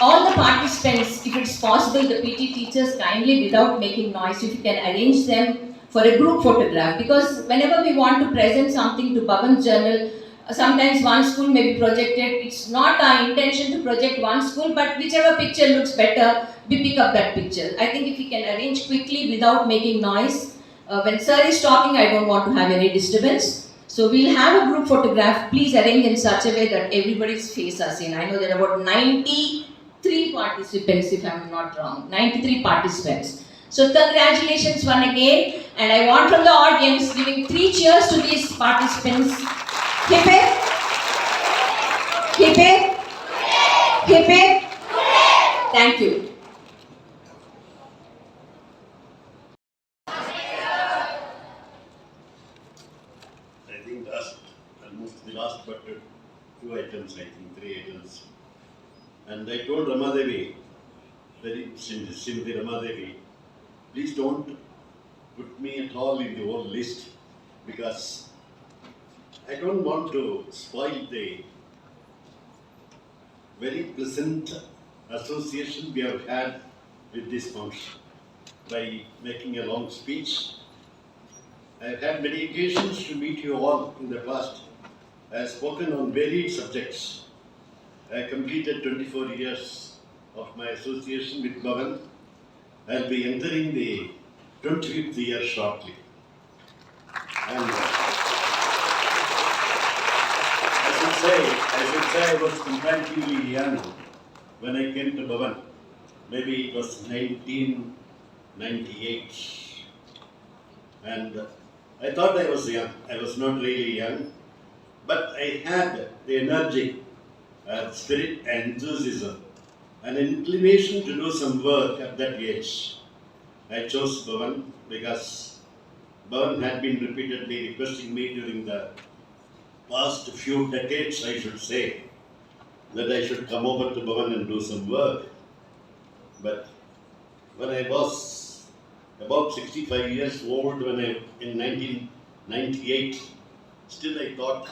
all the participants, if it's possible, the PT teachers, kindly, without making noise, if you can arrange them for a group photograph. Because whenever we want to present something to Bhavan'S journal, sometimes one school may be projected. It's not our intention to project one school, but whichever picture looks better, we pick up that picture. I think if we can arrange quickly without making noise. When sir is talking, I don't want to have any disturbance. So we'll have a group photograph. Please arrange in such a way that everybody's face are seen. I know there are about 93 participants, if I'm not wrong. 93 participants. So congratulations once again. And I want from the audience giving 3 cheers to these participants. Hip hip. Hip hip. Hip hip. Thank you. I think almost the last but 2 items, I think 3 items. And I told Ramadevi, very Srimati Ramadevi, please don't put me at all in the whole list, because I don't want to spoil the very pleasant association we have had with this function by making a long speech. I have had many occasions to meet you all in the past. I have spoken on varied subjects. I have completed 24 years of my association with Bhavan. I will be entering the 25th year shortly. And I should say I was comparatively young when I came to Bhavan. Maybe it was 1998. And I thought I was young. I was not really young. But I had the energy spirit and enthusiasm, an inclination to do some work at that age. I chose Bhavan because Bhavan had been repeatedly requesting me during the past few decades, I should say, that I should come over to Bhavan and do some work. But when I was about 65 years old, in 1998, still I thought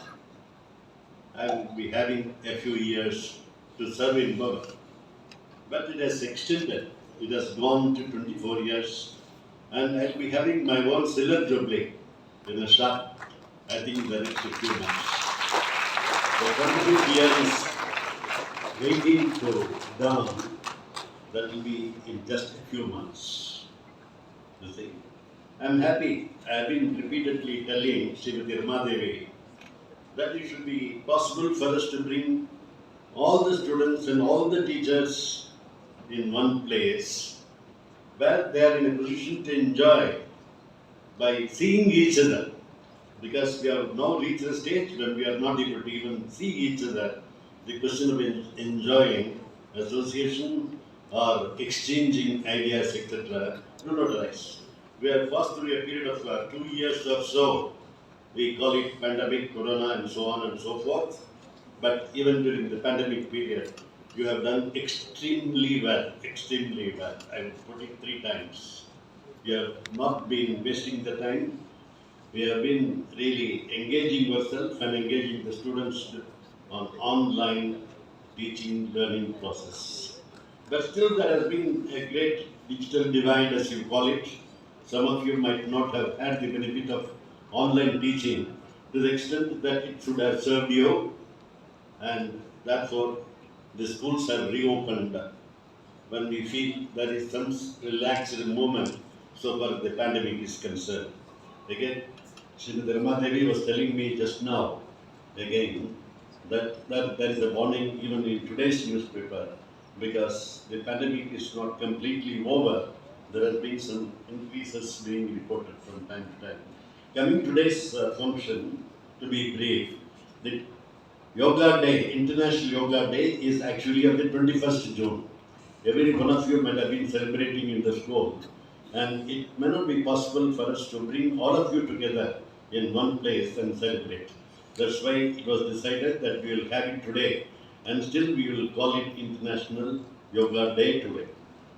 I would be having a few years to serve in Bhavan. But it has extended. It has gone to 24 years, and I'll be having my own cellar jubilee in a short, I think, the next few months. The 22 years waiting to dawn, that will be in just a few months. You see, I'm happy. I've been repeatedly telling Srimati Ramadevi that it should be possible for us to bring all the students and all the teachers in one place where they are in a position to enjoy by seeing each other. Because we have now reached a stage when we are not able to even see each other, the question of enjoying association or exchanging ideas, etc., do not arise. We have passed through a period of 2 years or so. We call it pandemic, corona, and so on and so forth. But even during the pandemic period, you have done extremely well, extremely well. I would put it 3 times. You have not been wasting the time. We have been really engaging yourself and engaging the students on online teaching learning process. But still there has been a great digital divide, as you call it. Some of you might not have had the benefit of online teaching to the extent that it should have served you, and therefore the schools have reopened when we feel there is some relaxed movement so far as the pandemic is concerned. Again, Srimati Ramadevi was telling me just now, again, that there is a warning even in today's newspaper, because the pandemic is not completely over. There has been some increases being reported from time to time. Coming to today's function, to be brief, the Yoga Day, International Yoga Day, is actually on the 21st June. Every one of you might have been celebrating in the school, and it may not be possible for us to bring all of you together in one place and celebrate. That's why it was decided that we will have it today, and still we will call it International Yoga Day today.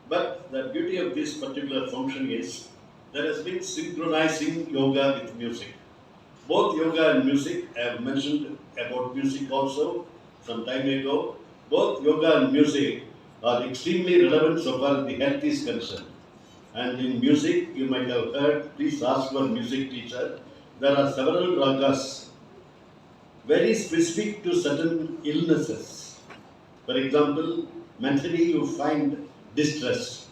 But the beauty of this particular function is there has been synchronizing yoga with music. Both yoga and music, I have mentioned about music also some time ago. Both yoga and music are extremely relevant so far as the health is concerned. And in music, you might have heard, please ask your music teacher, there are several ragas very specific to certain illnesses. For example, mentally you find distress,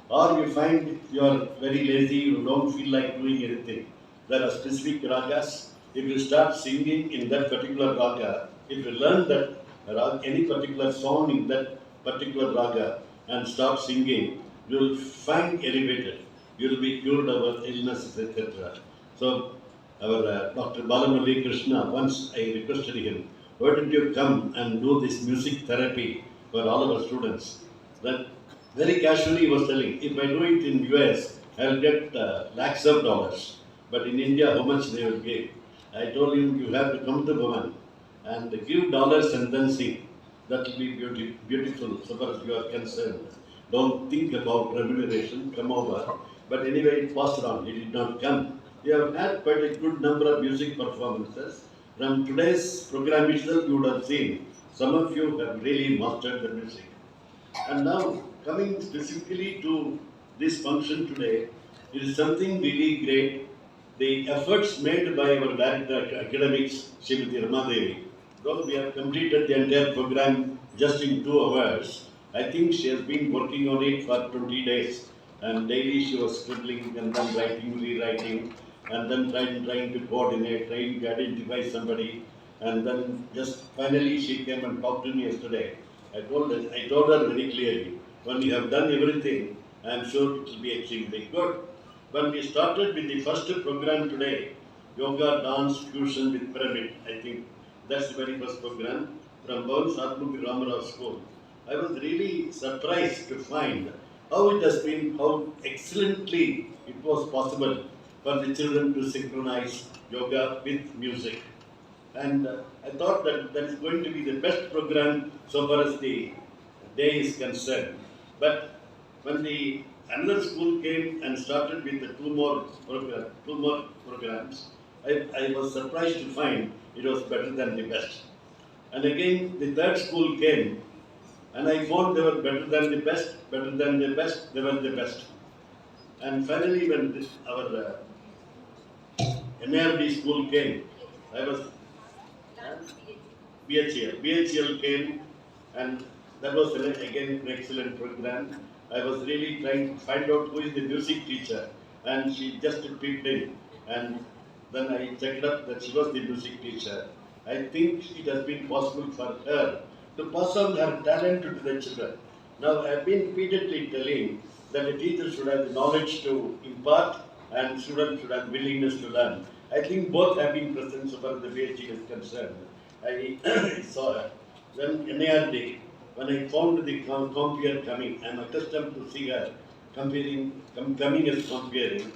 or you find you are very lazy, you don't feel like doing anything. There are specific ragas. If you start singing in that particular raga, if you learn that any particular song in that particular raga and start singing, you will find elevated. You will be cured of illnesses, etc. So, our Dr. Balamurali Krishna, once I requested him, why don't you come and do this music therapy for all of our students? Then very casually he was telling, if I do it in US, I will get lakhs of dollars. But in India, how much they will give? I told him, you have to come to Bhavan and give dollars and then sing. That will be beautiful so far as you are concerned. Don't think about remuneration, come over. But anyway, it passed on, he did not come. We have had quite a good number of music performances. From today's program itself, you would have seen some of you have really mastered the music. And now, coming specifically to this function today, it is something really great. The efforts made by our Director of Academics, Srimati Ramadevi, though we have completed the entire program just in 2 hours, I think she has been working on it for 20 days. And daily she was scribbling and then writing, rewriting, and then trying to coordinate, trying to identify somebody. And then just finally she came and talked to me yesterday. I told her very clearly, when you have done everything, I am sure it will be extremely good. When we started with the first program today, Yoga, Dance, Fusion with Pyramid, I think that's the very first program. from Bhavan'S Ramarao School, I was really surprised to find how it has been, how excellently it was possible for the children to synchronize yoga with music. And I thought that that is going to be the best program so far as the day is concerned. But when the another school came and started with the two more programs, I was surprised to find it was better than the best. And again, the third school came, and I found they were better than the best, better than the best, they were the best. And finally, when our NARD school came, I was BHL came, and that was again an excellent program. I was really trying to find out who is the music teacher, and she just peeped in, and then I checked up that she was the music teacher. I think it has been possible for her to pass on her talent to the children. Now, I have been repeatedly telling that a teacher should have the knowledge to impart and students should have willingness to learn. I think both have been present so far as the PhD is concerned. I saw her. Then NARD, when I found the compeer coming, I am accustomed to see her coming as comparing.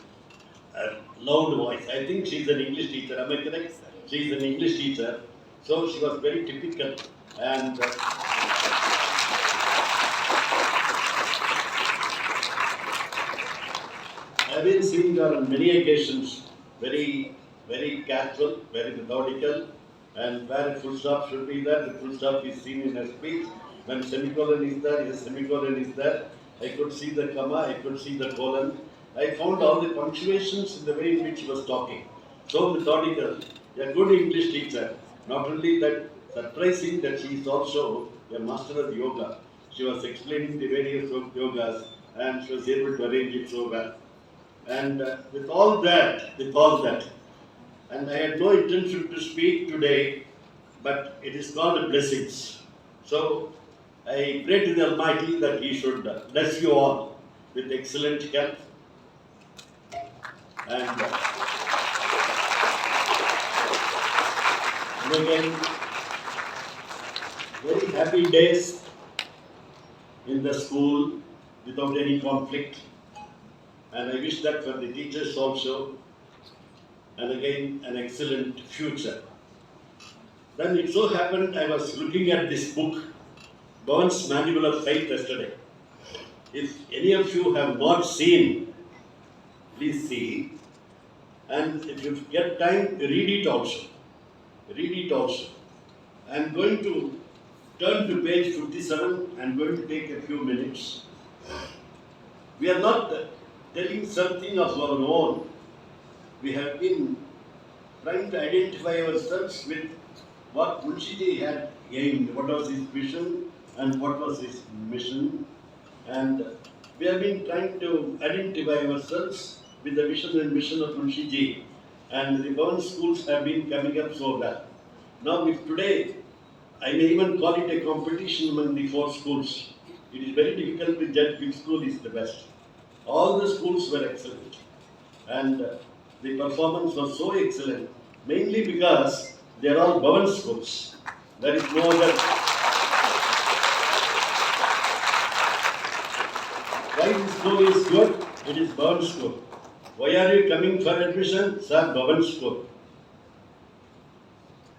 Loud voice. I think she is an English teacher. Am I correct? She is an English teacher. So she was very typical. And I've been seeing her on many occasions, very, very casual, very methodical, and where a full stop should be there, the full stop is seen in her speech. When semicolon is there, yes, semicolon is there. I could see the comma, I could see the colon. I found all the punctuations in the way in which she was talking. So methodical, a good English teacher. Not only that, surprising that she is also a master of yoga. She was explaining the various yogas and she was able to arrange it so well. And with all that, and I had no intention to speak today, but it is called blessings. So I pray to the Almighty that He should bless you all with excellent health. And again, very happy days in the school without any conflict. And I wish that for the teachers also. And again, an excellent future. Then it so happened I was looking at this book, Bhavan'S Manual of Faith, yesterday. If any of you have not seen, please see. And if you get time, read it also. Read it also. I am going to turn to page 57. I am going to take a few minutes. We are not telling something of our own. We have been trying to identify ourselves with what Munshiji had aimed, what was his vision and what was his mission. And we have been trying to identify ourselves with the vision and mission of Munshiji. And the Bhavan'S schools have been coming up so well. Now, if today, I may even call it a competition among the 4 schools. It is very difficult to judge which school is the best. All the schools were excellent. And the performance was so excellent, mainly because they are all Bhavan'S schools. There is no other. Why this school is good? It is Bhavan'S school. Why are you coming for admission? Sir, Bhavan'S school.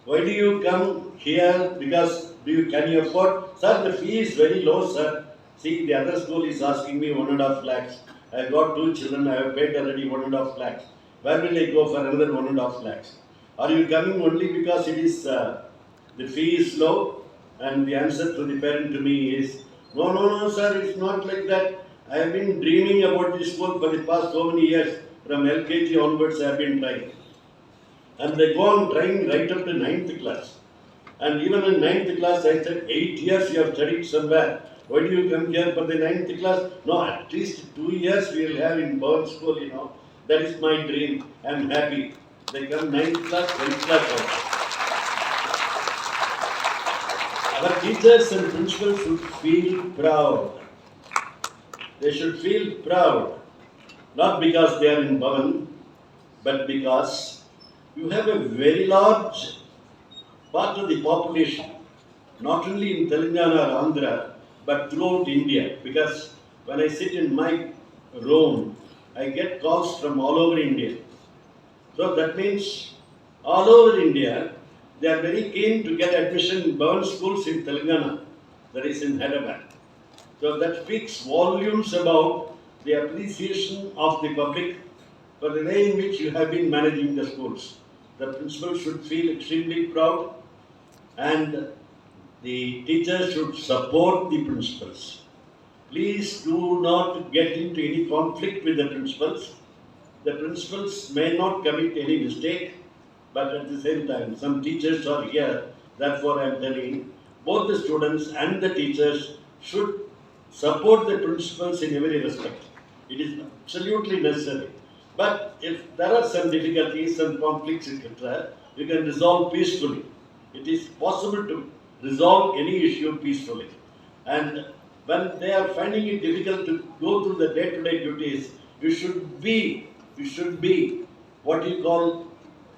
Why do you come here? Because can you afford? Sir, the fee is very low, sir. See, the other school is asking me 1.5 lakhs. I have got 2 children, I have paid already 1.5 lakhs. Where will I go for another 1.5 lakhs? Are you coming only because it is the fee is low? And the answer to the parent to me is, no, sir, it's not like that. I have been dreaming about this school for the past so many years. From LKG onwards, I have been trying. And they go on trying right up to 9th class. And even in 9th class, I said, 8 years you have studied somewhere. Why do you come here for the 9th class? No, at least 2 years we will have in Bhavan'S school, you know. That is my dream. I am happy. They come 9th class, 10th class also. Our teachers and principals should feel proud. They should feel proud. Not because they are in Bhavan, but because you have a very large part of the population not only in Telangana or Andhra, but throughout India. Because when I sit in my room, I get calls from all over India. So that means all over India, they are very keen to get admission in Bhavan'S schools in Telangana, that is in Hyderabad. So that speaks volumes about the appreciation of the public for the way in which you have been managing the schools. The principal should feel extremely proud, and the teachers should support the principals. Please do not get into any conflict with the principals. The principals may not commit any mistake, but at the same time, some teachers are here. Therefore, I am telling both the students and the teachers should support the principals in every respect. It is absolutely necessary. But if there are some difficulties, some conflicts, etc., you can resolve peacefully. It is possible to resolve any issue peacefully. And when they are finding it difficult to go through the day-to-day duties, you should be what you call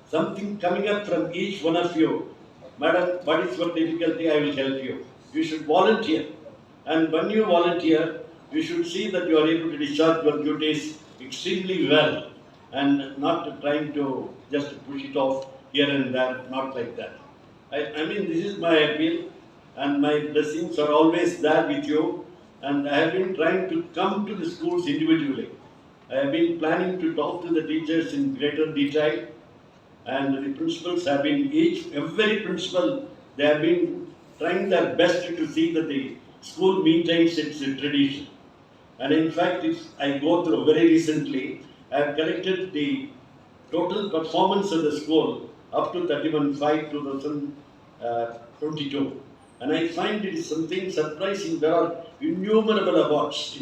something coming up from each one of you. Madam, what is your difficulty? I will help you. You should volunteer. And when you volunteer, you should see that you are able to discharge your duties extremely well and not trying to just push it off here and there, not like that. I mean, this is my appeal, and my blessings are always there with you. And I have been trying to come to the schools individually. I have been planning to talk to the teachers in greater detail, and the principals have been every principal, they have been trying their best to see that the school maintains its tradition. And in fact, if I go through very recently, I have collected the total performance of the school up to 31/5/2022. And I find it is something surprising. There are innumerable awards.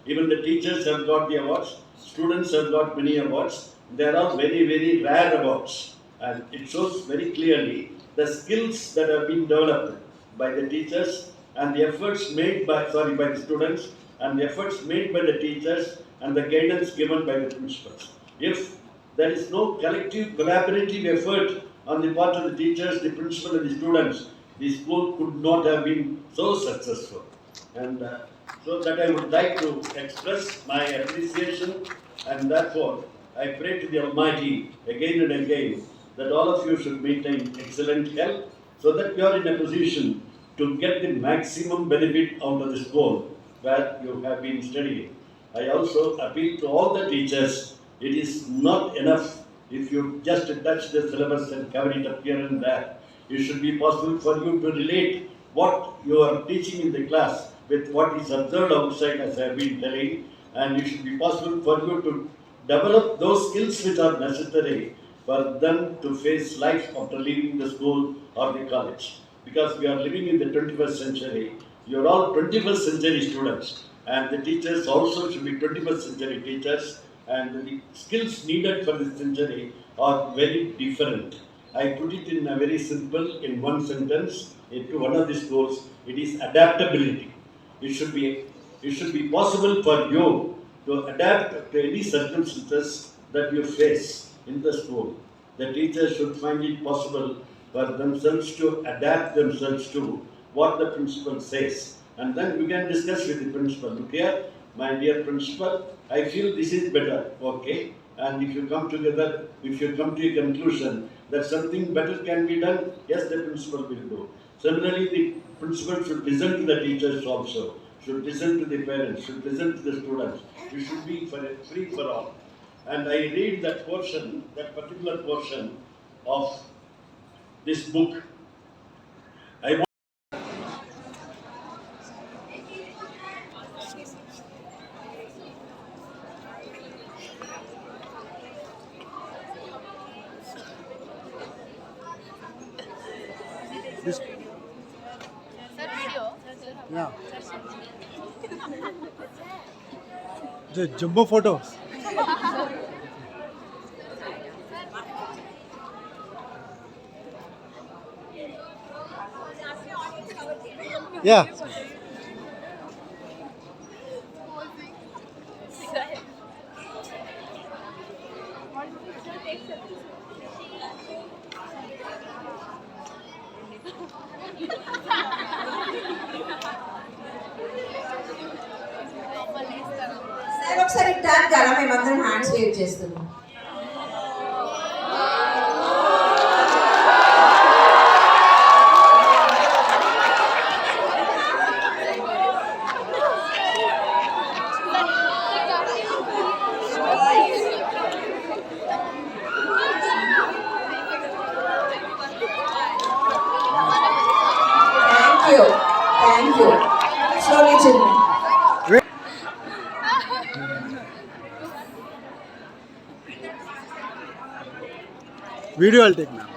Even the teachers have got the awards, students have got many awards. There are very, very rare awards. And it shows very clearly the skills that have been developed by the teachers and the efforts made by the students, and the efforts made by the teachers, and the guidance given by the principals. If there is no collective collaborative effort on the part of the teachers, the principal and the students, the school could not have been so successful. And so that I would like to express my appreciation, and therefore I pray to the Almighty again and again that all of you should maintain excellent health so that you are in a position to get the maximum benefit out of the school where you have been studying. I also appeal to all the teachers, it is not enough if you just touch the syllabus and cover it up here and there. It should be possible for you to relate what you are teaching in the class with what is observed outside, as I have been telling, and it should be possible for you to develop those skills which are necessary for them to face life after leaving the school or the college. Because we are living in the 21st century, you are all 21st century students, and the teachers also should be 21st century teachers, and the skills needed for this century are very different. I put it in a very simple, in one sentence, into one of the schools, it is adaptability. It should be possible for you to adapt to any circumstances that you face in the school. The teachers should find it possible for themselves to adapt themselves to what the principal says. And then we can discuss with the principal. Look here, my dear principal, I feel this is better, okay? And if you come together, if you come to a conclusion that something better can be done, yes, the principal will do. Similarly, the principal should listen to the teachers also, should listen to the parents, should listen to the students. You should be free for all. And I read that portion, that particular portion of this book. I want This, yeah. The jumbo photos. Yeah. Sir ఒకసారి tap కదా మేమందరం hands wave చేస్తున్నాం. Thank you. Slowly, children. Video I'll take now.